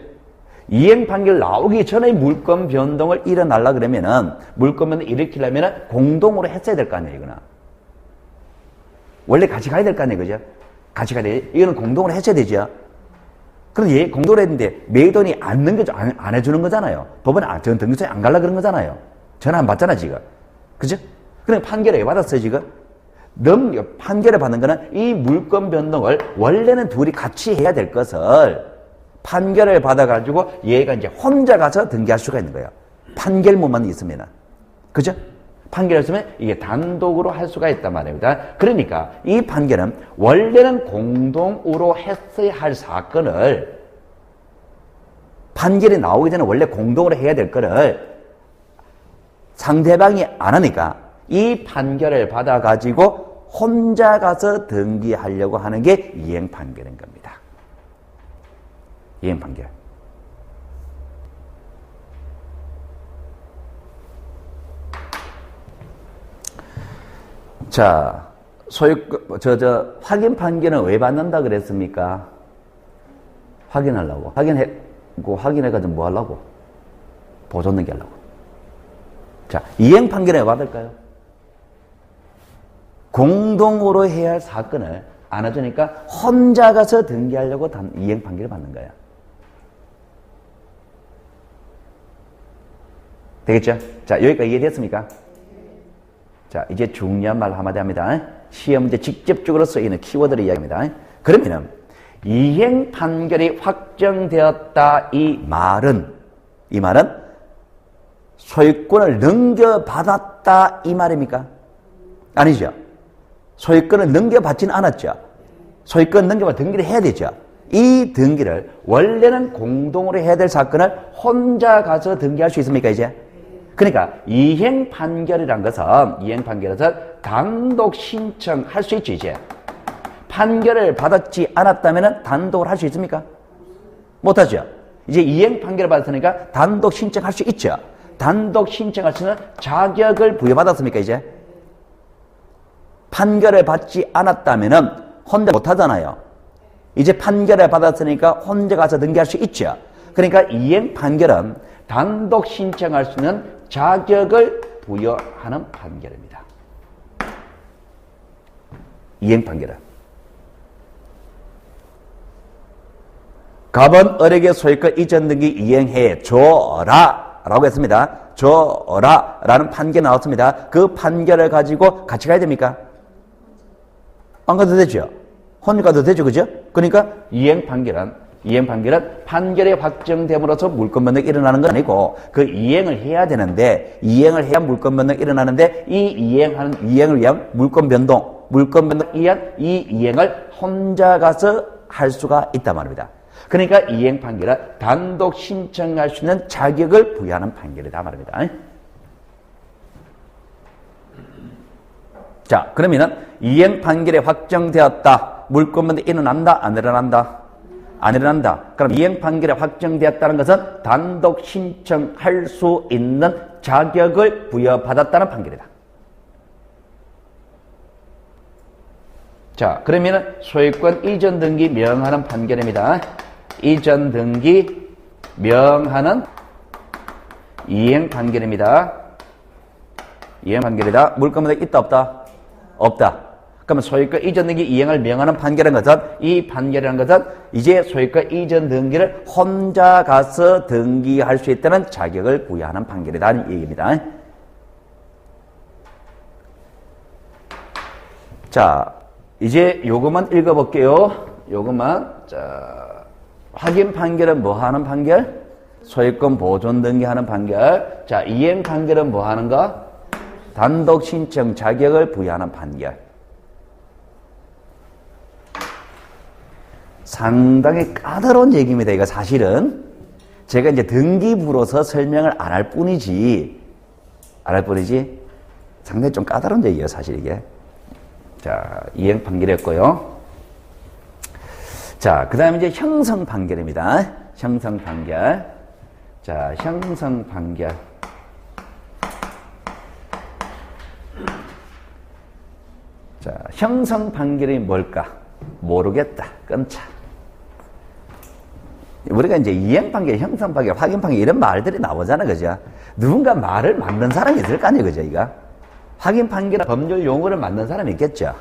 이행 판결 나오기 전에 물권 변동을 일어나려 그러면은 물권 변동 일으키려면은 공동으로 했어야 될 거 아니에요, 이거는. 원래 같이 가야 될 거 아니에요, 그죠? 같이 가야 돼. 이거는 공동으로 했어야 되죠. 그럼 얘 공동으로 했는데 매도인이 안 해주는 거잖아요. 법원에 전 등기소에 안 갈라 그런 거잖아요. 전화 안 받잖아, 지금. 그죠? 그럼 판결을 왜 받았어요, 지금? 판결을 받는 거는 이 물권 변동을 원래는 둘이 같이 해야 될 것을 판결을 받아가지고 얘가 이제 혼자 가서 등기할 수가 있는 거예요. 판결문만 있으면은. 그죠? 판결을 쓰면 이게 단독으로 할 수가 있단 말입니다. 그러니까 이 판결은 원래는 공동으로 했어야 할 사건을 판결이 나오기 전에 원래 공동으로 해야 될 거를 상대방이 안 하니까 이 판결을 받아가지고 혼자 가서 등기하려고 하는 게 이행 판결인 겁니다. 이행 판결. 자, 확인 판결은 왜 받는다 그랬습니까? 확인하려고. 확인해가지고 뭐 하려고? 보존 등기하려고. 자, 이행 판결을 왜 받을까요? 공동으로 해야 할 사건을 안 해주니까 혼자 가서 등기하려고 이행 판결을 받는 거야. 되겠죠? 자, 여기까지 이해됐습니까? 자, 이제 중요한 말 한마디 합니다. 시험 문제 직접적으로 쓰이는 키워드를 이야기합니다. 그러면은 이행 판결이 확정되었다 이 말은 소유권을 넘겨받았다 이 말입니까? 아니죠. 소유권을 넘겨받지는 않았죠. 소유권 넘겨받아 등기를 해야 되죠. 이 등기를 원래는 공동으로 해야 될 사건을 혼자 가서 등기할 수 있습니까, 이제? 그러니까 이행 판결이란 것은 단독 신청할 수 있죠, 이제. 판결을 받았지 않았다면 단독을 할 수 있습니까? 못하죠. 이제 이행 판결을 받았으니까 단독 신청할 수 있죠. 단독 신청할 수 있는 자격을 부여받았습니까, 이제? 판결을 받지 않았다면 혼자 못하잖아요. 이제 판결을 받았으니까 혼자 가서 등기할 수 있죠. 그러니까 이행 판결은 단독 신청할 수 있는 자격을 부여하는 판결입니다. 이행 판결은. 갑은 을에게 소유권 이전 등기 이행해 줘라 라고 했습니다. 줘라 라는 판결이 나왔습니다. 그 판결을 가지고 같이 가야 됩니까? 안 가도 되죠. 혼자 가도 되죠. 그죠? 그러니까 이행 판결은 판결이 확정됨으로써 물권 변동이 일어나는 건 아니고 그 이행을 해야 되는데 이행을 해야 물권 변동이 일어나는데 이 이행을 위한 물권 변동을 위한 이 이행을 혼자 가서 할 수가 있단 말입니다. 그러니까 이행 판결은 단독 신청할 수 있는 자격을 부여하는 판결이다 말입니다. 자, 그러면은 이행 판결이 확정되었다. 물권 변동이 일어난다? 안 일어난다? 안 일어난다. 그럼 이행 판결이 확정되었다는 것은 단독 신청할 수 있는 자격을 부여받았다는 판결이다. 자, 그러면은 소유권 이전 등기 명하는 판결입니다. 이전 등기 명하는 이행 판결입니다. 이행 판결이다. 물권 변동이 있다 없다? 없다. 그러면 소유권 이전 등기 이행을 명하는 판결인 것은 이 판결이라는 것은 이제 소유권 이전 등기를 혼자 가서 등기할 수 있다는 자격을 부여하는 판결이라는 얘기입니다. 자, 이제 요것만 읽어볼게요. 요것만. 자, 확인 판결은 뭐 하는 판결? 소유권 보존 등기하는 판결. 자, 이행 판결은 뭐 하는 거? 단독 신청 자격을 부여하는 판결. 상당히 까다로운 얘기입니다. 이거 사실은 제가 이제 등기부로서 설명을 안 할 뿐이지 상당히 좀 까다로운 얘기예요, 사실 이게. 자, 이행 판결이었고요. 자, 그 다음에 이제 형성 판결입니다. 형성 판결. 자, 형성 판결. 자, 형성 판결이 뭘까? 모르겠다. 끊자. 우리가 이제 이행 판결, 형성 판결, 확인 판결 이런 말들이 나오잖아, 그죠? 누군가 말을 만든 사람이 있을 거 아니에요, 그죠? 이거? 확인 판결, 법률 용어를 만든 사람이 있겠죠?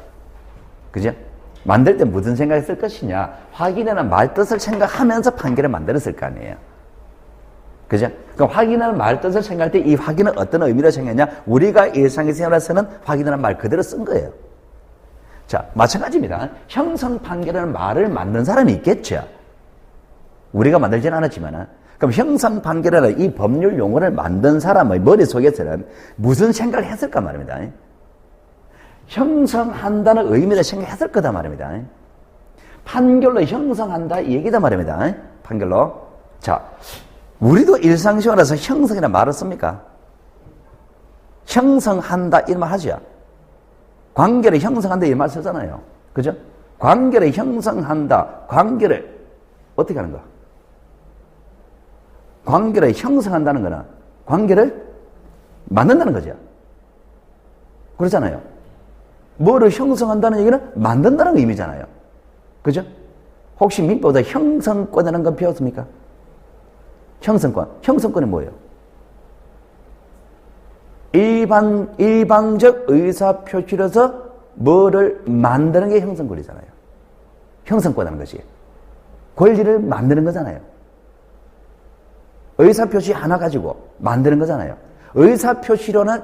그죠? 만들 때 무슨 생각했을 것이냐? 확인하는 말 뜻을 생각하면서 판결을 만들었을 거 아니에요? 그죠? 그럼 확인하는 말 뜻을 생각할 때 이 확인은 어떤 의미로 생각했냐? 우리가 일상생활에서는 확인하는 말 그대로 쓴 거예요. 자, 마찬가지입니다. 형성 판결이라는 말을 만든 사람이 있겠죠. 우리가 만들지는 않았지만, 그럼 형성 판결이라는 이 법률 용어를 만든 사람의 머릿속에서는 무슨 생각을 했을까 말입니다. 형성한다는 의미를 생각했을 거다 말입니다. 판결로 형성한다 이 얘기다 말입니다. 판결로. 자, 우리도 일상생활에서 형성이라는 말을 씁니까? 형성한다 이런 말 하죠. 관계를 형성한다 이 말 쓰잖아요. 그죠? 관계를 형성한다. 관계를 어떻게 하는 거야? 관계를 형성한다는 거는 관계를 만든다는 거죠. 그렇잖아요. 뭐를 형성한다는 얘기는 만든다는 의미잖아요. 그죠? 혹시 민법보다 형성권이라는 건 배웠습니까? 형성권. 형성권이 뭐예요? 일방적 의사표시로서 뭐를 만드는 게 형성권이잖아요. 형성권이라는 것이. 권리를 만드는 거잖아요. 의사표시 하나 가지고 만드는 거잖아요. 의사표시로서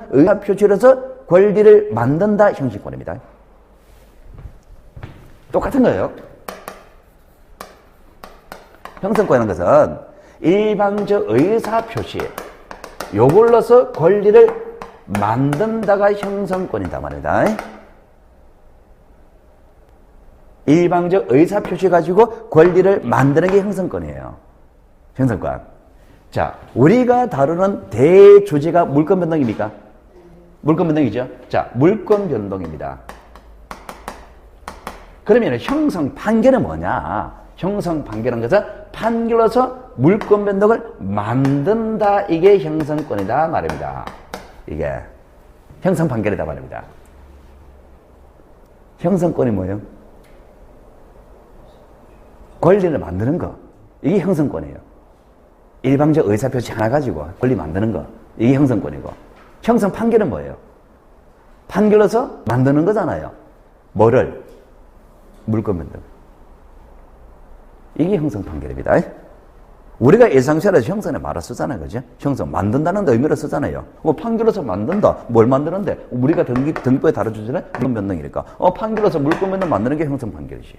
권리를 만든다 형식권입니다. 똑같은 거예요. 형성권이라는 것은 일방적 의사표시 요걸로서 권리를 만든다가 형성권이다 말이다. 일방적 의사표시 가지고 권리를 만드는 게 형성권이에요. 형성권. 자, 우리가 다루는 대주제가 물권변동입니까? 물권변동이죠. 자, 물권변동입니다. 그러면 형성 판결은 뭐냐? 형성 판결은 것은 판결로서 물권변동을 만든다. 이게 형성권이다 말입니다. 이게 형성 판결이다 말입니다. 형성권이 뭐예요? 권리를 만드는 거. 이게 형성권이에요. 일방적 의사표시 하나 가지고 권리 만드는 거. 이게 형성권이고. 형성 판결은 뭐예요? 판결로서 만드는 거잖아요. 뭐를? 물권변동. 이게 형성 판결입니다. 우리가 일상생활에서 형성에 말을 쓰잖아요. 그죠? 형성, 만든다는 의미로 쓰잖아요. 판결로서 만든다. 뭘 만드는데? 우리가 등기부에 다뤄주잖아요. 물권변동이니까. 판결로서 물권변동 만드는 게 형성 판결이지.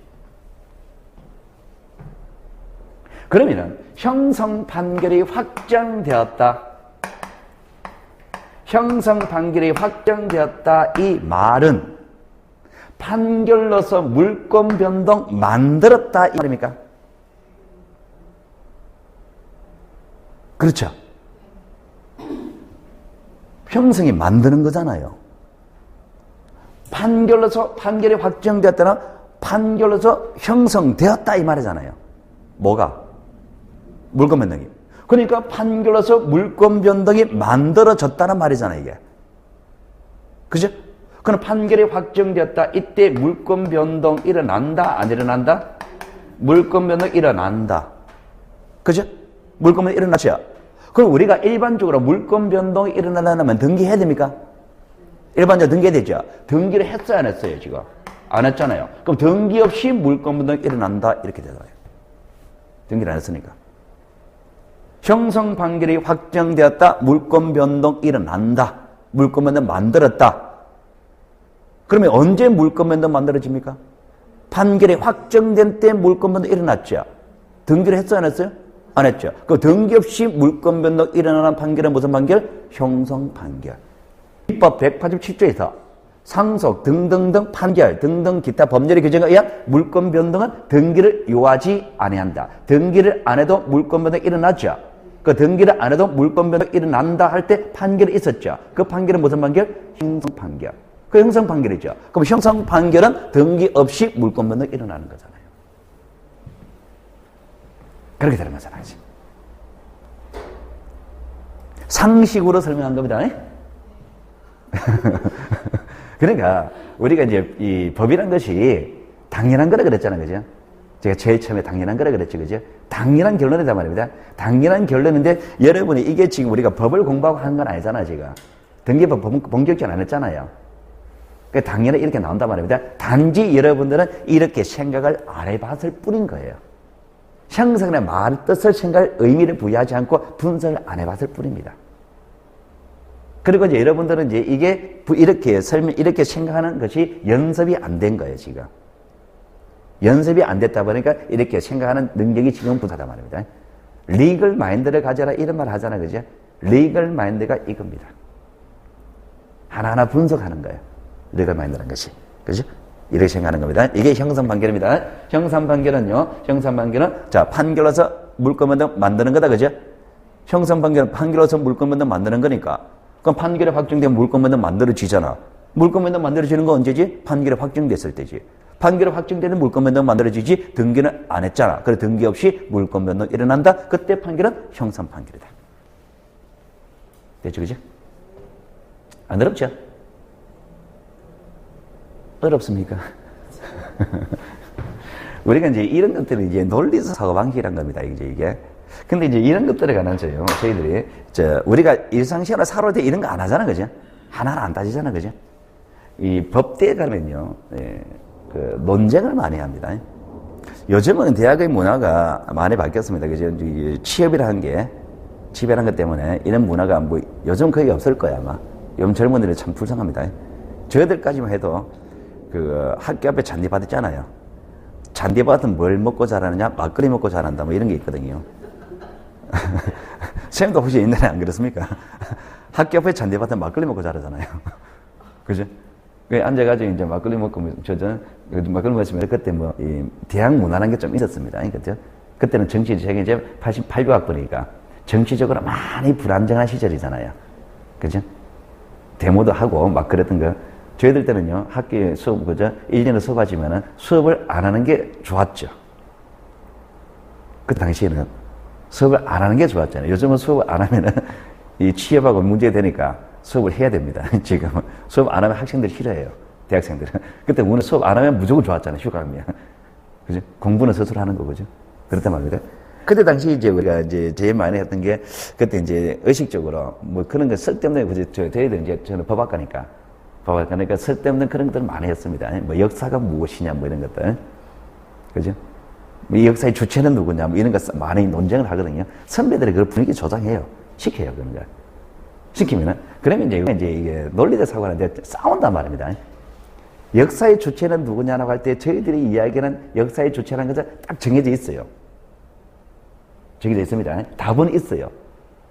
그러면은, 형성 판결이 확정되었다. 형성 판결이 확정되었다. 이 말은 판결로서 물권변동 만들었다. 이 말입니까? 그렇죠. 형성이 만드는 거잖아요. 판결이 확정되었다는 판결로서 형성되었다 이 말이잖아요. 뭐가? 물권변동이. 그러니까 판결로서 물권변동이 만들어졌다는 말이잖아요, 이게. 그죠? 그럼 판결이 확정되었다. 이때 물권변동 일어난다, 안 일어난다? 물권변동 일어난다. 그죠? 물권변동 일어났죠? 그럼 우리가 일반적으로 물권변동이 일어나려면 등기해야 됩니까? 일반적으로 등기해야 되죠? 등기를 했어요, 안 했어요, 지금? 안 했잖아요. 그럼 등기 없이 물권변동이 일어난다, 이렇게 되잖아요. 등기를 안 했으니까. 형성 판결이 확정되었다. 물권변동 일어난다. 물권변동 만들었다. 그러면 언제 물권변동 만들어집니까? 판결이 확정된 때 물권변동 일어났죠. 등기를 했어요, 안 했어요? 안 했죠. 그 등기 없이 물권변동 일어나는 판결은 무슨 판결? 형성 판결. 입법 187조에서 상속 등등등 판결 등등 기타 법률의 규정에 의한 물권변동은 등기를 요하지 아니한다. 등기를 안 해도 물권변동이 일어났죠. 그 등기를 안 해도 물권변동이 일어난다 할 때 판결이 있었죠. 그 판결은 무슨 판결? 형성 판결. 그 형성 판결이죠. 그럼 형성 판결은 등기 없이 물권변동이 일어나는 거잖아요. 그렇게 되는 거잖아요. 상식으로 설명한 겁니다. 그러니까 우리가 이제 이 법이란 것이 당연한 거라 그랬잖아요. 그죠? 제가 제일 처음에 당연한 거라 그랬죠. 그죠? 당연한 결론이다 말입니다. 당연한 결론인데 여러분이 이게 지금 우리가 법을 공부하고 하는 건 아니잖아요. 지금. 등기법 본격적으로 안 했잖아요. 그러니까 당연히 이렇게 나온단 말입니다. 단지 여러분들은 이렇게 생각을 안 해봤을 뿐인 거예요. 형성의 말, 뜻을 생각할 의미를 부여하지 않고 분석을 안 해봤을 뿐입니다. 그리고 이제 여러분들은 이제 이게 이렇게 생각하는 것이 연습이 안 된 거예요, 지금. 연습이 안 됐다 보니까 이렇게 생각하는 능력이 지금 부족하단 말입니다. 리걸 마인드를 가져라 이런 말 하잖아요, 그죠? 리걸 마인드가 이겁니다. 하나하나 분석하는 거예요. 리걸 마인드라는 것이. 그죠? 이렇게 생각하는 겁니다. 이게 형성 판결입니다. 형성 판결은요, 자, 판결로서 물권변동 만드는 거다, 그죠? 형성 판결은 판결로서 물권변동 만드는 거니까. 그럼 판결이 확정되면 물권변동 만들어지잖아. 물권변동 만들어지는 건 언제지? 판결이 확정됐을 때지. 판결이 확정되는 물권변동 만들어지지 등기는 안 했잖아. 그래 등기 없이 물권변동 일어난다. 그때 판결은 형성 판결이다. 됐죠, 그죠? 안 어렵죠? 어렵습니까? 우리가 이제 이런 것들은 이제 논리적 사고방식이란 겁니다. 이게. 근데 이제 이런 것들에 관해서요, 저희들이, 우리가 일상생활 살아올 때 이런 거 안 하잖아, 그죠? 하나는 안 따지잖아, 그죠? 이 법대에 가면요, 그 논쟁을 많이 합니다. 요즘은 대학의 문화가 많이 바뀌었습니다. 그죠? 취업이라는 것 때문에 이런 문화가 뭐 요즘 거의 없을 거야, 아마. 요즘 젊은이들이 참 불쌍합니다. 저희들까지만 해도 그 학교 앞에 잔디밭 있잖아요. 잔디밭은 뭘 먹고 자라느냐? 막걸리 먹고 자란다. 뭐 이런 게 있거든요. 선생님도 혹시 옛날에 안 그렇습니까? 학교 앞에 잔디밭은 막걸리 먹고 자라잖아요. 그죠? 그 앉아가지고 이제 막걸리 먹고, 막걸리 먹었으면 그때 뭐, 이 대학 문화라는 게 좀 있었습니다. 그죠? 그때는 정치, 제가 이제 88교학번이니까 정치적으로 많이 불안정한 시절이잖아요. 그죠? 데모도 하고 막 그랬던 거. 저희들 때는요, 학교에 수업, 그죠? 1년에 수업하지만은 수업을 안 하는 게 좋았죠. 그 당시에는 수업을 안 하는 게 좋았잖아요. 요즘은 수업을 안 하면은 이 취업하고 문제가 되니까 수업을 해야 됩니다. 지금은. 수업 안 하면 학생들이 싫어해요. 대학생들은. 그때 우리는 수업 안 하면 무조건 좋았잖아요. 휴가 가면. 그죠? 공부는 스스로 하는 거죠. 그렇단 말입니다. 그때 당시 이제 우리가 이제 제일 많이 했던 게 그때 이제 의식적으로 뭐 그런 거 쓸데없는, 그죠? 저희들 이제 저는 법학과니까. 법학과니까 쓸데없는 그런 것들을 많이 했습니다. 뭐 역사가 무엇이냐 뭐 이런 것들. 그죠? 이 역사의 주체는 누구냐 뭐 이런 거 많이 논쟁을 하거든요. 선배들이 그걸 분위기 조장해요. 시켜요, 그런 거. 시키면은, 그러면 이제 이게 논리적 사고는 이제 싸운단 말입니다. 역사의 주체는 누구냐라고 할 때 저희들이 이야기하는 역사의 주체라는 것은 딱 정해져 있어요. 정해져 있습니다. 답은 있어요.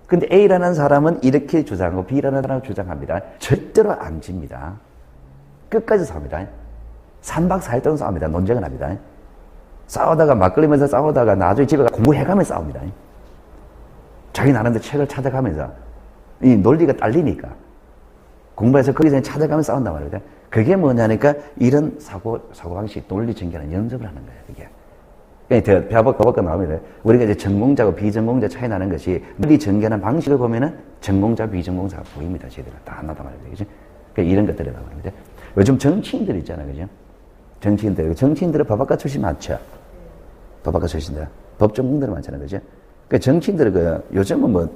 근데 A라는 사람은 이렇게 주장하고 B라는 사람은 주장합니다. 절대로 안 집니다. 끝까지 싸웁니다. 3박 4일 동안 싸웁니다. 논쟁을 합니다. 싸우다가 막걸리면서 싸우다가 나중에 집에 가 공부해가면서 싸웁니다. 자기 나름대로 책을 찾아가면서 이 논리가 딸리니까 공부해서 거기서 찾아가면서 싸운단 말이에요. 그게 뭐냐니까 이런 사고방식, 논리 전개는 연습을 하는 거예요. 이게. 법학과 나오면 우리가 이제 전공자고 비전공자 차이 나는 것이 논리 전개하는 방식을 보면은 전공자, 비전공자가 보입니다. 저희들은 다 안 나단 말이에요. 그죠? 그러니까 이런 것들이라고 합니다. 요즘 정치인들 있잖아요. 그죠? 정치인들은 법학과 출신 많죠. 법학과 출신들. 법전공들 많잖아요. 그죠? 그 정치인들은 요즘은 뭐,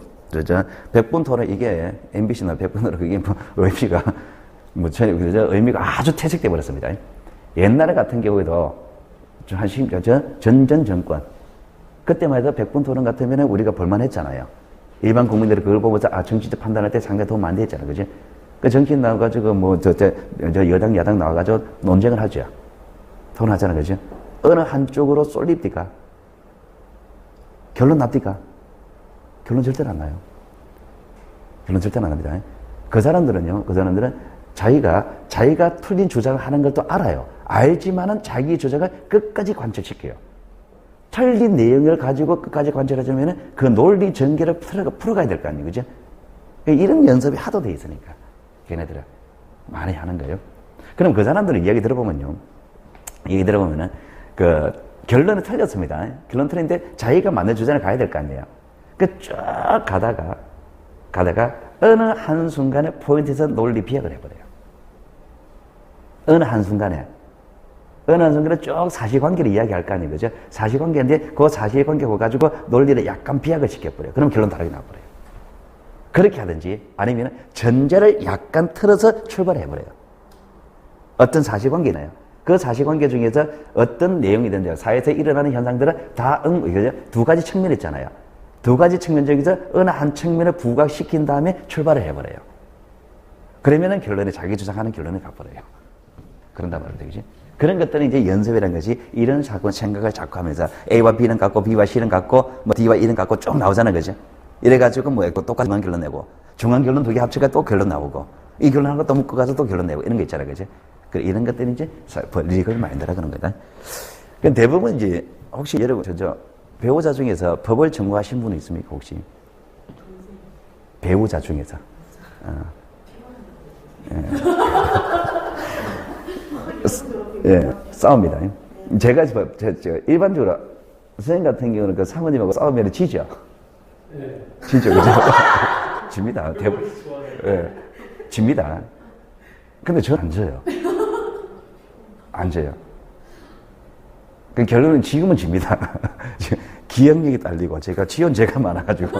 백분 토론 이게 MBC나 백분 토론 그게 뭐 의미가, 의미가 아주 퇴색돼 버렸습니다. 옛날에 같은 경우에도 전전 정권. 그때만 해도 백분 토론 같으면 우리가 볼만했잖아요. 일반 국민들이 그걸 보면서 정치적 판단할 때 상당히 도움 많이 됐잖아요. 그죠? 그 정치인 나와가지고 여당, 야당 나와가지고 논쟁을 하죠. 토론하잖아요. 그죠? 어느 한쪽으로 쏠립니까? 결론 납니까? 결론 절대로 안 나요. 결론 절대로 안 납니다. 그 사람들은 자기가 틀린 주장을 하는 걸 또 알아요. 알지만은 자기 주장을 끝까지 관철시켜요. 틀린 내용을 가지고 끝까지 관철하자면은 그 논리 전개를 풀어가야 될 거 아니에요. 그죠? 이런 연습이 하도 돼 있으니까. 걔네들은 많이 하는 거예요. 그럼 그 사람들의 이야기 들어보면은 그 결론은 틀렸습니다. 결론 틀린데 자기가 맞는 주장을 가야 될 거 아니에요. 그 쭉 가다가 어느 한순간에 포인트에서 논리 비약을 해버려요. 어느 한순간에 쭉 사실관계를 이야기할 거 아니에요. 그죠? 사실관계인데 그 사실관계를 가지고 논리를 약간 비약을 시켜버려요. 그럼 결론 다르게 나와버려요. 그렇게 하든지 아니면 전제를 약간 틀어서 출발해버려요. 어떤 사실관계나요? 그 사실관계 중에서 어떤 내용이든지 사회에서 일어나는 현상들은 다 두 가지 측면이 있잖아요. 두 가지 측면 중에서 어느 한 측면을 부각시킨 다음에 출발을 해버려요. 그러면은 결론에 자기 주장하는 결론에 가버려요. 그런단 말이죠. 그지? 그런 것들은 이제 연습이라는 것이 이런 생각을 자꾸 하면서 A와 B는 같고 B와 C는 같고 뭐 D와 E는 같고 쭉 나오잖아요. 그죠? 이래가지고 뭐 똑같은 중간 결론 내고 중간 결론 두 개 합쳐가 또 결론 나오고 이 결론하고 또 묶어가서 또 결론 내고 이런 거 있잖아요. 그죠? 이런 것들이 이제 리걸 마인드라 그런 거다. 대부분 이제 혹시 여러분 배우자 중에서 법을 전공하신 분이 있습니까? 혹시? 배우자 중에서. 예, 싸웁니다. 제가 일반적으로 선생님 같은 경우는 그 사모님하고 싸우면 지죠? 네. 지죠, 그죠? 집니다. 예, 집니다. 근데 저는 안 져요. 안 져요. 그 결론은 지금은 집니다. 기억력이 딸리고 제가 많아가지고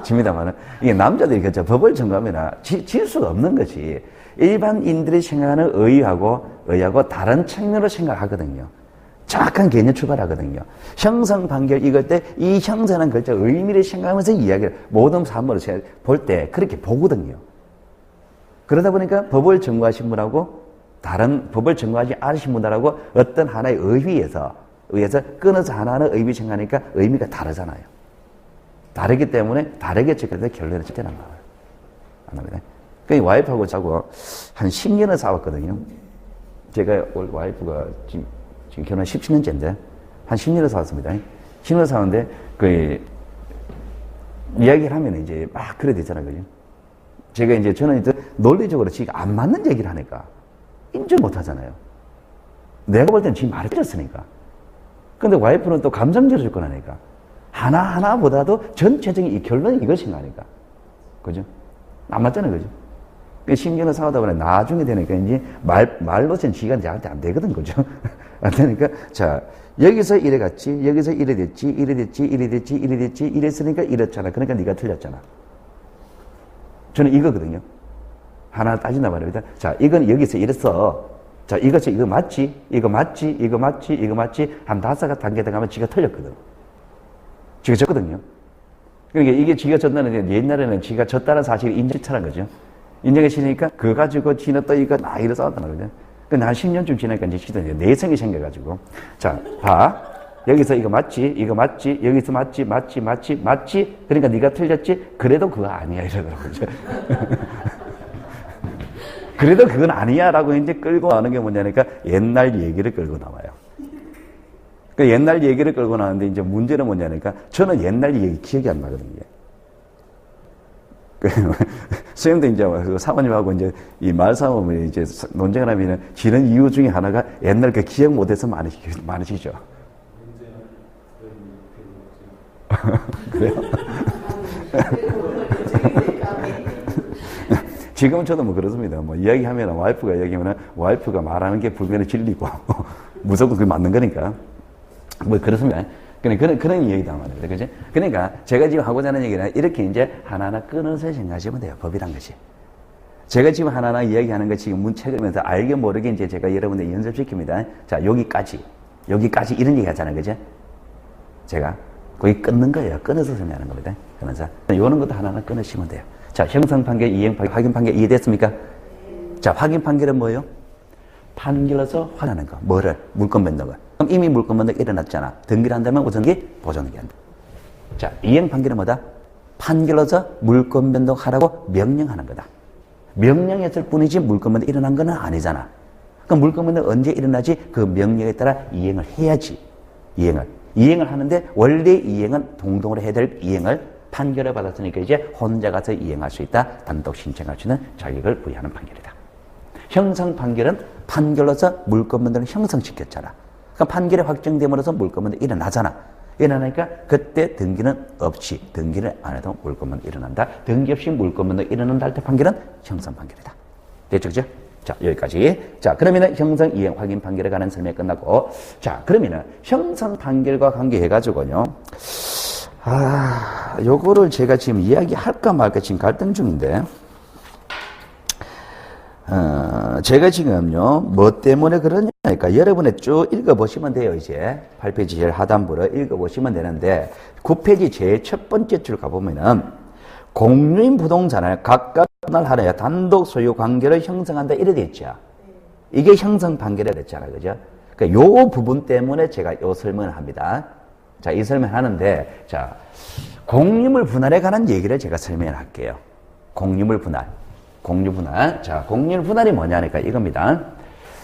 집니다만은 이게 남자들이 그렇죠. 법을 전공하면 질 수가 없는 것이 일반인들이 생각하는 의하고 다른 측면으로 생각하거든요. 정확한 개념 출발하거든요. 형성 판결 이걸 때 이 형사는 글자 의미를 생각하면서 이야기를 모든 사물을 볼 때 그렇게 보거든요. 그러다 보니까 법을 전공하신 분하고 다른 법을 전공하지 않으신 분들하고 어떤 하나의 의의에서 끊어서 하나하나 의미 생각하니까 의미가 다르잖아요. 다르기 때문에 다르게 적용될 결론이 절대 안 나와요. 안 나옵니다. 그 와이프하고 자고 한 10년을 싸웠거든요. 제가 올 와이프가 지금 결혼 17년째인데 한 10년을 싸웠습니다. 10년을 싸웠는데 그 이야기를 하면 이제 막 그래 되잖아요. 그죠? 제가 이제 저는 이제 논리적으로 지가 안 맞는 얘기를 하니까 인정 못 하잖아요. 내가 볼 때는 지금 말을 들었으니까. 근데 와이프는 또 감정적으로 접근하니까 하나하나보다도 전체적인 이 결론이 이걸 생각하니까. 그죠? 안 맞잖아요. 그죠? 10년을 싸우다 보니 나중에 되니까 이제 말로서는 지가 저한테 안 되거든. 그죠? 안 되니까, 자, 여기서 이래 갔지, 여기서 이래 됐지, 이래 됐지, 이래 됐지, 이래 됐지, 이랬으니까 이랬잖아. 그러니까 네가 틀렸잖아. 저는 이거거든요. 하나 따진단 말입니다. 자, 이건 여기서 이랬어. 자, 이거 맞지? 이거 맞지? 이거 맞지? 이거 맞지? 한 5단계 들어가면 지가 틀렸거든. 지가 졌거든요. 그러니까 이게 지가 졌다는 게 옛날에는 지가 졌다는 사실을 인정했다는 거죠. 인정했으니까 그거 가지고 지는 또 이거 나 이래 싸웠다는 거죠. 근데 한 10년쯤 지나니까 이제 지도 내성이 생겨가지고. 자, 봐. 여기서 이거 맞지? 이거 맞지? 여기서 맞지? 맞지? 맞지? 맞지? 그러니까 네가 틀렸지? 그래도 그거 아니야. 이러더라고요. 그래도 그건 아니야 라고 이제 끌고 나오는 게 뭐냐니까 옛날 얘기를 끌고 나와요. 그 옛날 얘기를 끌고 나오는데 이제 문제는 뭐냐니까 저는 옛날 얘기 기억이 안 나거든요. 선생님도 이제 사모님하고 이제 이 말싸움을 이제 논쟁을 하면 지는 이유 중에 하나가 옛날 그 기억 못해서 많으시죠. 그래요? 지금은 저도 뭐 그렇습니다. 뭐 이야기하면 와이프가 얘기하면 와이프가 말하는 게 불면의 진리고 무조건 그게 맞는 거니까. 뭐 그렇습니다. 그런 이야기다 말입니다. 그죠? 그러니까 제가 지금 하고자 하는 얘기는 이렇게 이제 하나하나 끊어서 생각하시면 돼요. 법이란 것이. 제가 지금 하나하나 이야기하는 거 지금 문책을 하면서 알게 모르게 이제 제가 여러분들 연습시킵니다. 자, 여기까지 이런 얘기 하잖아요. 그죠? 제가 거기 끊는 거예요. 끊어서 설명하는 겁니다. 그러면서 이런 것도 하나하나 끊으시면 돼요. 자, 형성 판결, 이행 판결, 확인 판결 이해됐습니까? 자, 확인 판결은 뭐예요? 판결로서 확인하는 거. 뭐를? 물권 변동을. 그럼 이미 물권 변동이 일어났잖아. 등기를 한다면 우선기 보존기 한다. 자, 이행 판결은 뭐다? 판결로서 물권 변동하라고 명령하는 거다. 명령했을 뿐이지 물권 변동이 일어난 건 아니잖아. 그럼 물권 변동이 언제 일어나지? 그 명령에 따라 이행을 해야지. 이행을 하는데 원래 이행은 동동으로 해야 될 이행을 판결을 받았으니까 이제 혼자 가서 이행할 수 있다. 단독 신청할 수 있는 자격을 부여하는 판결이다. 형성 판결은 판결로서 물권 변동을 형성시켰잖아. 그러니까 판결이 확정됨으로써 물권 변동이 일어나잖아. 일어나니까 그때 등기는 없이 등기를 안 해도 물권 변동이 일어난다. 등기 없이 물권 변동이 일어난다 할 때 판결은 형성 판결이다. 됐죠? 그죠? 자, 여기까지. 자, 그러면은 형성 이행 확인 판결에 관한 설명이 끝났고, 자, 그러면은 형성 판결과 관계해가지고요. 요거를 제가 지금 이야기할까 말까 지금 갈등 중인데, 제가 지금요, 뭐 때문에 그러냐니까, 여러분이 쭉 읽어보시면 돼요, 이제. 8페이지 제일 하단부를 읽어보시면 되는데, 9페이지 제일 첫 번째 줄 가보면은, 공유인 부동산을 각각 분할하여 단독 소유 관계를 형성한다, 이래 돼 있죠. 이게 형성 판결이 됐잖아요, 그죠? 그러니까 요 부분 때문에 제가 요 설명을 합니다. 자, 이 설명을 하는데, 자, 공유물 분할에 관한 얘기를 제가 설명을 할게요. 공유물 분할. 자, 공유물 분할이 뭐냐니까 이겁니다.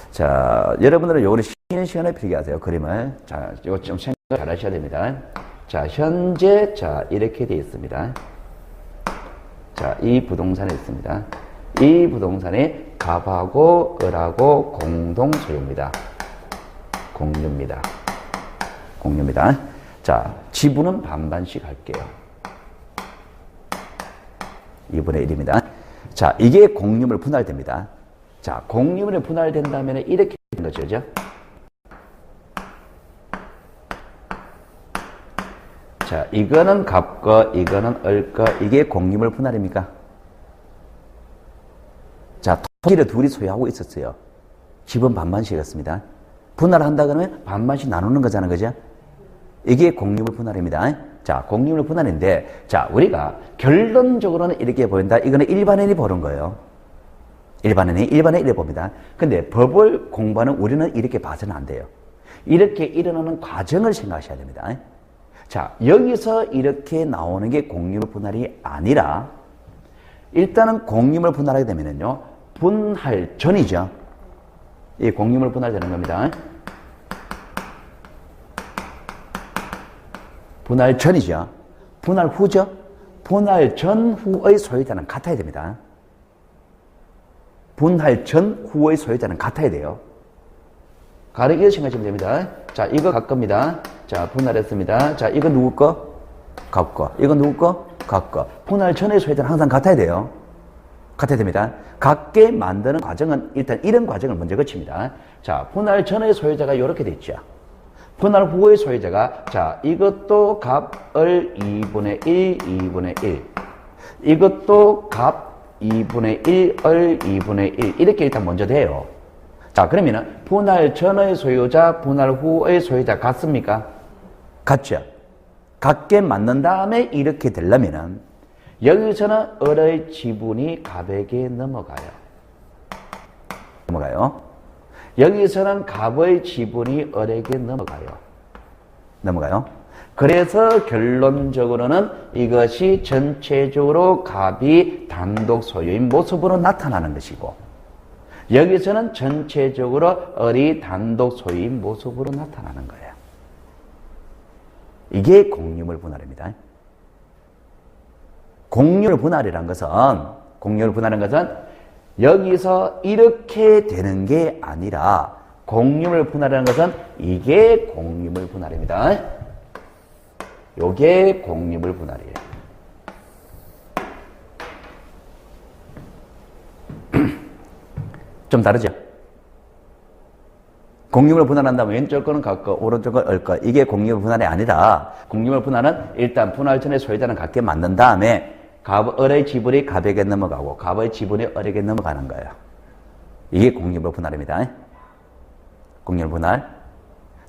자, 여러분들은 요거를 쉬는 시간에 필기하세요, 그림을. 자, 이거 좀 생각 잘 하셔야 됩니다. 자, 현재, 자, 이렇게 되어 있습니다. 자, 이 부동산에 있습니다. 이 부동산이 갑하고 을하고 공동 소유입니다. 공유입니다. 자, 지분은 반반씩 할게요. 2분의 1입니다. 자, 이게 공유물 분할됩니다. 자, 공유물이 분할된다면 이렇게 되는 거죠, 그죠? 자, 이거는 갑거, 이거는 을거, 이게 공유물 분할입니까? 자, 토지를 둘이 소유하고 있었어요. 집은 반반씩이었습니다. 분할한다 그러면 반반씩 나누는 거잖아요, 그죠? 이게 공유물 분할입니다. 자, 공유물 분할인데, 자, 우리가 결론적으로는 이렇게 보인다. 이거는 일반인이 보는 거예요. 일반인이 이렇게 봅니다. 근데 법을 공부하는 우리는 이렇게 봐서는 안 돼요. 이렇게 일어나는 과정을 생각하셔야 됩니다. 자, 여기서 이렇게 나오는 게 공유물 분할이 아니라, 일단은 공유물 분할하게 되면은요, 분할 전이죠. 이 공유물 분할되는 겁니다. 분할 전이죠. 분할 후죠. 분할 전후의 소유자는 같아야 됩니다. 분할 전후의 소유자는 같아야 돼요. 가령 이렇게 생각하시면 됩니다. 자, 이거 각 겁니다. 자, 분할했습니다. 자, 이거 누구 거? 각 거. 이거 누구 거? 각 거. 분할 전의 소유자는 항상 같아야 돼요. 같아야 됩니다. 같게 만드는 과정은 일단 이런 과정을 먼저 거칩니다. 자, 분할 전의 소유자가 이렇게 돼 있죠. 분할 후의 소유자가, 자, 이것도 값을 2분의 1, 2분의 1. 이것도 값 2분의 1을 2분의 1. 이렇게 일단 먼저 돼요. 자, 그러면은 분할 전의 소유자, 분할 후의 소유자 같습니까? 같죠? 같게 만든 다음에 이렇게 되려면은 여기서는 을의 지분이 갑에게 넘어가요. 넘어가요. 여기서는 갑의 지분이 을에게 넘어가요. 넘어가요. 그래서 결론적으로는 이것이 전체적으로 갑이 단독 소유인 모습으로 나타나는 것이고, 여기서는 전체적으로 을이 단독 소유인 모습으로 나타나는 거예요. 이게 공유물 분할입니다. 공유물 분할이라는 것은 여기서 이렇게 되는 게 아니라, 공유물 분할이라는 것은 이게 공유물 분할입니다. 요게 공유물 분할이에요. 좀 다르죠? 공유물 분할한다면 왼쪽 거는 같고 오른쪽 건 을거. 이게 공유물 분할이 아니라, 공유물 분할은 일단 분할 전의 소유자는 같게 만든 다음에 을의 지분이 갑에게 넘어가고 갑의 지분이 을에게 넘어가는 거예요. 이게 공유물 분할입니다. 공유물 분할.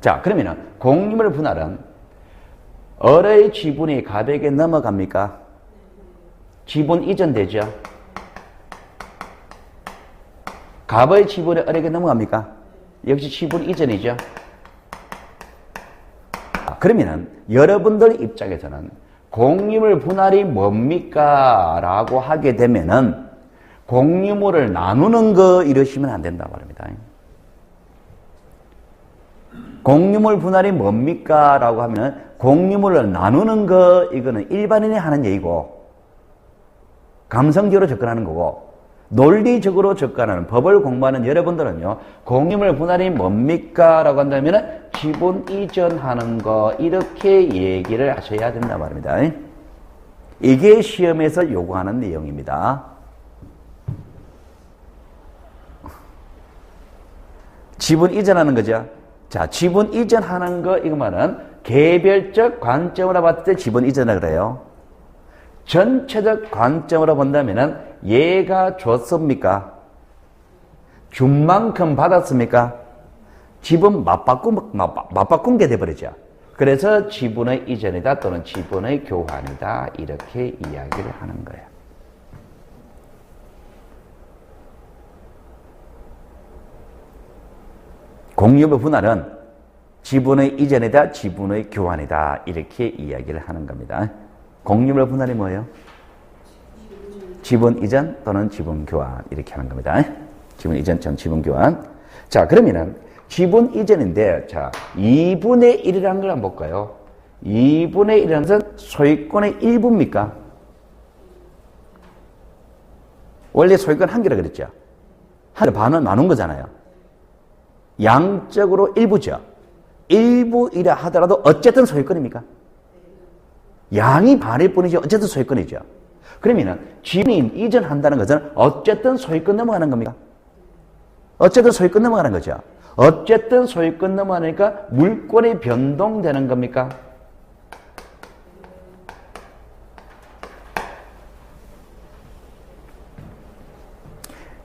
자, 그러면은 공유물 분할은 을의 지분이 갑에게 넘어갑니까? 지분 이전되죠? 갑의 지분이 을에게 넘어갑니까? 역시 지분 이전이죠? 그러면은 여러분들 입장에서는 공유물 분할이 뭡니까? 라고 하게 되면은 공유물을 나누는 거 이러시면 안 된다고 말합니다. 공유물 분할이 뭡니까? 라고 하면 공유물을 나누는 거, 이거는 일반인이 하는 얘기고, 감성적으로 접근하는 거고, 논리적으로 접근하는, 법을 공부하는 여러분들은요, 공유물 분할이 뭡니까? 라고 한다면 지분 이전하는 거, 이렇게 얘기를 하셔야 된다 말입니다. 이게 시험에서 요구하는 내용입니다. 지분 이전하는 거죠. 자, 지분 이전하는 거, 이거 말은 개별적 관점으로 봤을 때 지분 이전을 그래요. 전체적 관점으로 본다면은 얘가 줬습니까? 준 만큼 받았습니까? 지분 맞바꾼 게 돼버리죠. 그래서 지분의 이전이다 또는 지분의 교환이다, 이렇게 이야기를 하는 거예요. 공유물 분할은 지분의 이전이다, 지분의 교환이다, 이렇게 이야기를 하는 겁니다. 공유물 분할이 뭐예요? 지분 이전 또는 지분 교환, 이렇게 하는 겁니다. 지분 이전 또는 지분 교환. 자, 그러면은 지분 이전인데, 자, 2분의 1이라는 걸 한번 볼까요? 2분의 1이라는 것은 소유권의 일부입니까? 원래 소유권 한 개라 그랬죠? 한 개 반은 나눈 거잖아요. 양적으로 일부죠. 일부이라 하더라도 어쨌든 소유권입니까? 양이 반일 뿐이지 어쨌든 소유권이죠. 그러면은 지분이 이전한다는 것은 어쨌든 소유권 넘어가는 겁니까? 어쨌든 소유권 넘어가는 거죠. 어쨌든 소유권 넘어가니까 물권이 변동되는 겁니까?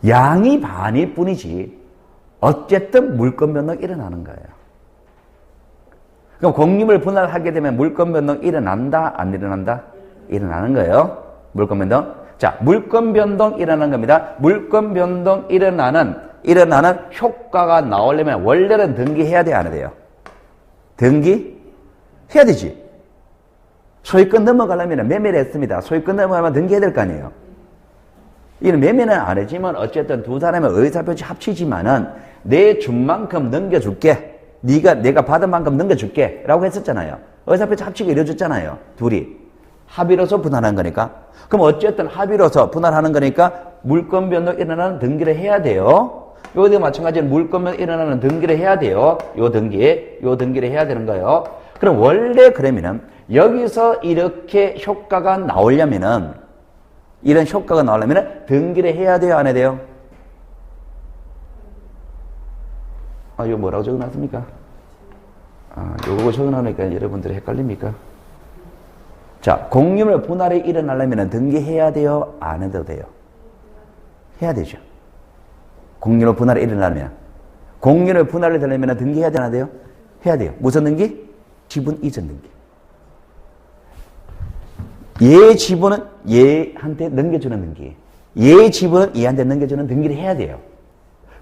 양이 반일 뿐이지 어쨌든 물권 변동이 일어나는 거예요. 그럼 공유물 분할하게 되면 물권 변동 일어난다, 안 일어난다? 일어나는 거예요. 물권 변동. 자, 물권 변동 일어나는 겁니다. 물권 변동 일어나는 효과가 나오려면 원래는 등기해야 돼, 안 해야 돼요? 등기? 해야 되지. 소유권 넘어가려면 매매를 했습니다. 소유권 넘어가면 등기해야 될 거 아니에요? 이는 매매는 안 했지만 어쨌든 두 사람의 의사표시 합치지만은 내 준 만큼 넘겨줄게. 내가 받은 만큼 넘겨줄게. 라고 했었잖아요. 의사표시 합치고 이루어졌잖아요. 둘이. 합의로서 분할한 거니까. 그럼 어쨌든 합의로서 분할하는 거니까 물권 변동 일어나는 등기를 해야 돼요. 여기도 마찬가지로 물권 변동 일어나는 등기를 해야 돼요. 요 등기를 해야 되는 거예요. 그럼 원래 그러면은 여기서 이렇게 효과가 나오려면은 이런 효과가 나오려면은 등기를 해야 돼요, 안 해야 돼요? 이거 뭐라고 적어놨습니까? 요거 적어놓으니까 여러분들이 헷갈립니까? 자, 공유물 분할이 일어나려면 등기해야 돼요? 안 해도 돼요? 해야 되죠. 공유물 분할이 일어나려면. 공유물 분할이 되려면 등기해야 되나 돼요? 해야 돼요. 무슨 등기? 지분 이전 등기. 얘 지분은 얘한테 넘겨주는 등기. 얘 지분은 얘한테 넘겨주는 등기를 해야 돼요.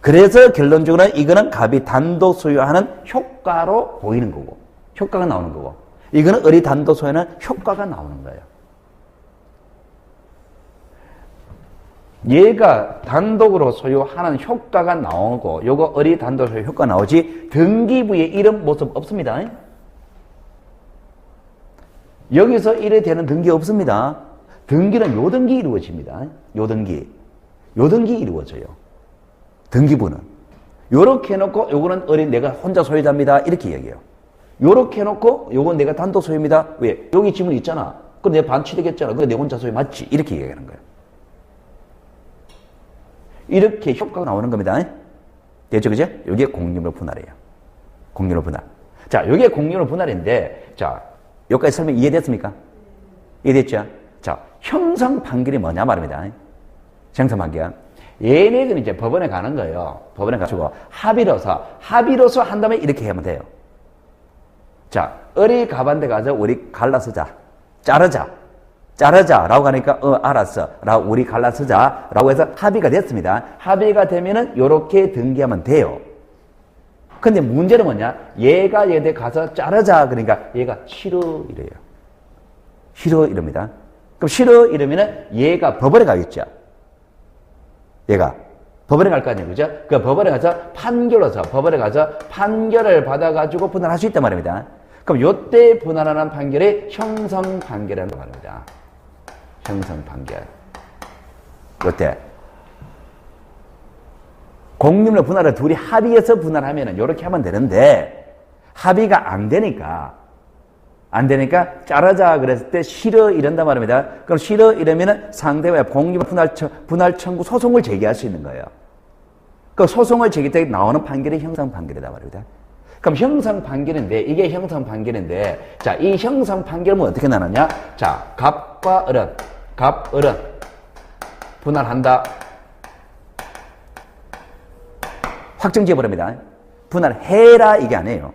그래서 결론적으로는 이거는 갑이 단독 소유하는 효과로 보이는 거고, 효과가 나오는 거고, 이거는 을이 단독 소유하는 효과가 나오는 거예요. 얘가 단독으로 소유하는 효과가 나오고, 요거 을이 단독 소유 효과가 나오지, 등기부에 이런 모습 없습니다. 여기서 이래 되는 등기 없습니다. 등기는 요 등기 이루어집니다. 요 등기 이루어져요. 등기부는. 요렇게 해놓고, 요거는 을이 내가 혼자 소유자입니다. 이렇게 얘기해요. 요렇게 해놓고, 요건 내가 단독 소유입니다. 왜? 여기 지분 있잖아. 그럼 내가 반취되겠잖아. 그래, 내 혼자 소유 맞지? 이렇게 얘기하는 거예요. 이렇게 효과가 나오는 겁니다. 됐죠? 그죠? 이게 공유물 분할이에요. 공유물 분할. 자, 이게 공유물 분할인데, 자, 여기까지 설명 이해됐습니까? 이해됐죠? 자, 형성 판결이 뭐냐 말입니다. 형성 판결. 얘네들은 이제 법원에 가는 거예요. 법원에 가지고 합의로서 한다면 이렇게 하면 돼요. 자, 을이 갑한테 가서 우리 갈라서자. 자르자라고 하니까 알았어. 라고 우리 갈라서자라고 해서 합의가 됐습니다. 합의가 되면은 요렇게 등기하면 돼요. 근데 문제는 뭐냐? 얘가 얘한테 가서 자르자. 그러니까 얘가 싫어 이래요. 싫어 이럽니다. 그럼 싫어 이러면은 얘가 법원에 가겠죠. 얘가 법원에 갈 거 아니에요. 그죠? 그 법원에 가서 법원에 가서 판결을 받아가지고 분할할 수 있단 말입니다. 그럼 요때 분할하는 판결이 형성 판결이라는 말입니다. 형성 판결. 요때. 공유물 분할을 둘이 합의해서 분할하면은 요렇게 하면 되는데, 합의가 안 되니까 자르자 그랬을 때 싫어 이런단 말입니다. 그럼 싫어 이러면은 상대와 공유물 분할 청구 소송을 제기할 수 있는 거예요. 그 소송을 제기할 때 나오는 판결이 형성 판결이다 말입니다. 그럼 형성 판결인데, 이게 형성 판결인데, 자, 이 형성 판결은 어떻게 나누냐? 자, 갑과 을은 분할한다. 확정 지어버립니다. 분할해라 이게 아니에요.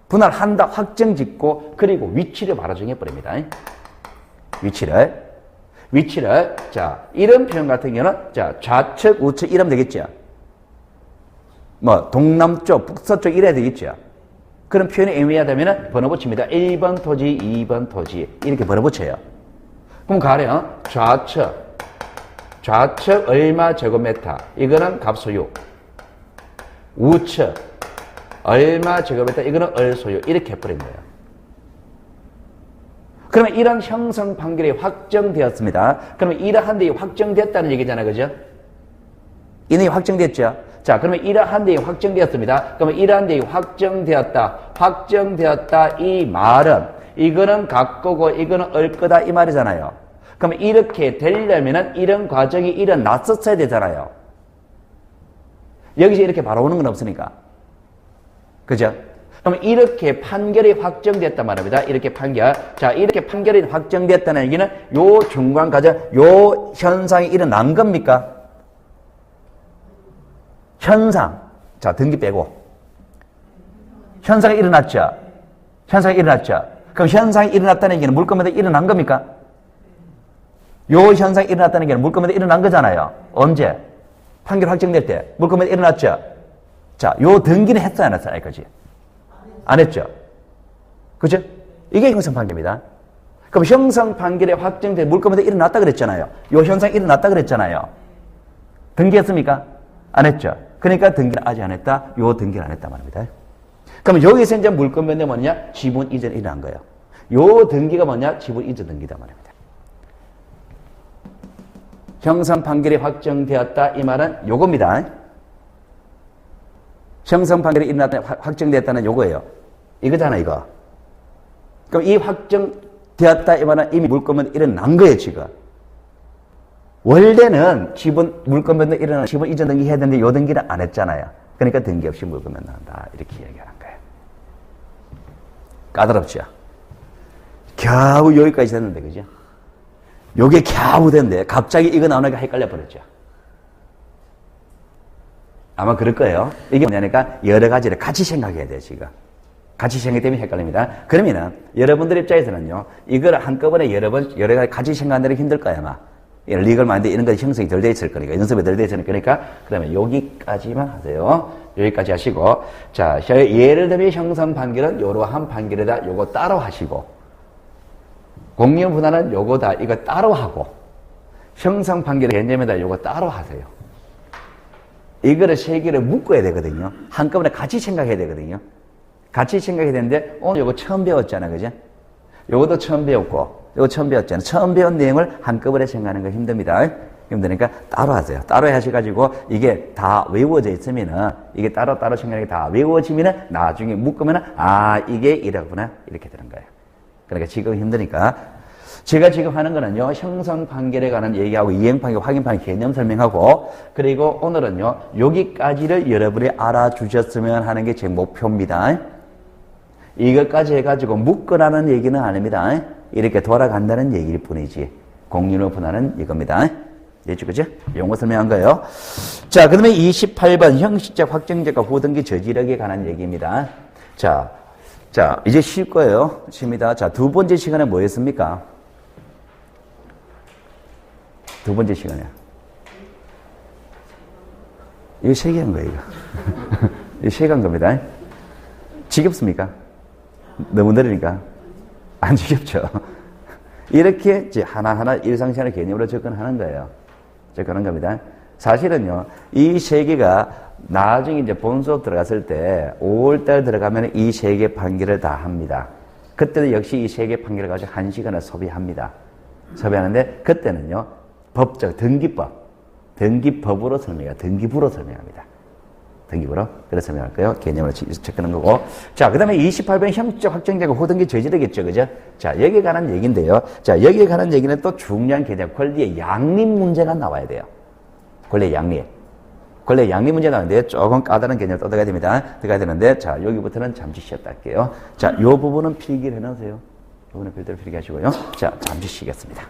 분할한다 확정 짓고, 그리고 위치를 바로 정해버립니다. 위치를 자, 이런 표현 같은 경우는 자, 좌측 우측 이러면 되겠죠. 뭐 동남쪽 북서쪽 이래야 되겠죠. 그런 표현이 애매하다면 번호 붙입니다. 1번 토지 2번 토지 이렇게 번호 붙여요. 그럼 가령 좌측 얼마 제곱미터 이거는 갑소유, 우측 얼마 제곱미터 이거는 을소유 이렇게 해버린 거예요. 그러면 이런 형성 판결이 확정되었습니다. 그러면 이러한 데 확정됐다는 얘기잖아요. 그죠? 이는 확정됐죠? 자, 그러면 이러한 데 확정되었습니다. 그러면 이러한 데 확정되었다 이 말은 이거는 갑거고 이거는 을 거다 이 말이잖아요. 그러면 이렇게 되려면은 이런 과정이 일어났었어야 되잖아요. 여기서 이렇게 바로 오는 건 없으니까. 그죠? 그럼 이렇게 판결이 확정됐단 말입니다. 이렇게 판결. 자, 이렇게 판결이 확정됐다는 얘기는 요 중간 과정, 요 현상이 일어난 겁니까? 현상. 자, 등기 빼고. 현상이 일어났죠? 그럼 현상이 일어났다는 얘기는 물건마다 일어난 겁니까? 요 현상이 일어났다는 얘기는 물건마다 일어난 거잖아요. 언제? 판결 확정될 때. 물건마다 일어났죠? 자, 요 등기는 했어야 안 했어요? 여기까지. 안 했죠? 그죠? 이게 형성 판결입니다. 그럼 형성 판결이 확정돼 물권변동 일어났다 그랬잖아요. 요 현상 일어났다 그랬잖아요. 등기했습니까? 안 했죠. 그러니까 등기는 아직 안 했다. 요 등기는 안 했단 말입니다. 그럼 여기서 이제 물권변동이 뭐냐? 지분 이전이 일어난 거예요. 요 등기가 뭐냐? 지분 이전 등기다 말입니다. 형성 판결이 확정되었다 이 말은 요겁니다. 형성 판결이 일어났다 확정되었다는 요거예요. 이거잖아 이거. 그럼 이 확정되었다 이 말은 이미 물권변동이 일어난 거예요 지금. 원래는 물권변동이 일어나는 지분 이전 등기 해야 되는데 요 등기는 안 했잖아요. 그러니까 등기 없이 물권변동 한다 이렇게 얘기하는 거예요. 까다롭죠. 겨우 여기까지 됐는데 그죠? 요게 겨우 됐는데 갑자기 이거 나오니까 헷갈려 버렸죠. 아마 그럴 거예요. 이게 뭐냐니까 여러 가지를 같이 생각해야 돼요 지금. 같이 생각하기 때문에 헷갈립니다. 그러면은 여러분들 입장에서는요 이걸 한꺼번에 여러 가지 같이 생각하는 게 힘들 거야 아마. 리걸 마인드 이런 것이 형성이 덜 돼 있을 거니까 연습이 덜 돼 있을 거니까 그러면 여기까지만 하세요. 여기까지 하시고 자 예를 들면 형성 판결은 요러한 판결이다. 요거 따로 하시고 공유 분할은 요거다. 이거 따로 하고 형성 판결의 개념이다. 요거 따로 하세요. 이거를 세 개를 묶어야 되거든요. 한꺼번에 같이 생각해야 되거든요. 같이 생각해야 되는데 오늘 요거 처음 배웠잖아. 그죠? 요것도 처음 배웠고 이거 처음 배웠잖아요. 처음 배운 내용을 한꺼번에 생각하는 거 힘듭니다. 힘드니까 따로 하세요. 따로 하셔가지고 이게 다 외워져 있으면은 이게 따로따로 생각하는 게 다 외워지면은 나중에 묶으면은 아 이게 이러구나 이렇게 되는 거예요. 그러니까 지금 힘드니까 제가 지금 하는 거는요 형성 판결에 관한 얘기하고 이행 판결, 확인 판결 개념 설명하고 그리고 오늘은요 여기까지를 여러분이 알아주셨으면 하는 게 제 목표입니다. 이것까지 해가지고 묶으라는 얘기는 아닙니다. 이렇게 돌아간다는 얘기일 뿐이지 공유로 분할은 이겁니다. 됐죠? 그죠? 용어 설명한 거예요. 자, 그러면 28번 형식적 확정적과 후등기 저지력에 관한 얘기입니다. 자, 이제 쉴 거예요. 쉽니다. 자, 두 번째 시간에 뭐였습니까? 두 번째 시간에. 이거 세 개 한 거예요, 이거. 이거 세 개 한 겁니다. 지겹습니까? 너무 느리니까. 안 지겹죠? 이렇게 이제 하나하나 일상생활 개념으로 접근하는 거예요. 접근하는 겁니다. 사실은요, 이 세 개가 나중에 이제 본 수업 들어갔을 때 5월달 들어가면 이 세 개 판결을 다 합니다. 그때도 역시 이 세 개 판결을 가지고 1시간을 소비합니다. 소비하는데 그때는요, 법적, 등기법으로 설명해요. 등기부로 설명합니다. 등기부로. 그래서 설명할 거예요. 개념으로 접근하는 거고. 자, 그 다음에 28번 형식적 확정되고 후등기 저지력이겠죠. 그죠? 자, 여기에 관한 얘기인데요. 자, 여기에 관한 얘기는 또 중요한 개념, 권리의 양립 문제가 나와야 돼요. 권리의 양립. 권리의 양립 문제 나오는데 조금 까다로운 개념을 또 들어가야 됩니다. 들어가야 되는데, 자, 여기부터는 잠시 쉬었다 할게요. 자, 요 부분은 필기를 해놓으세요. 요 부분은 별도로 필기하시고요. 자, 잠시 쉬겠습니다.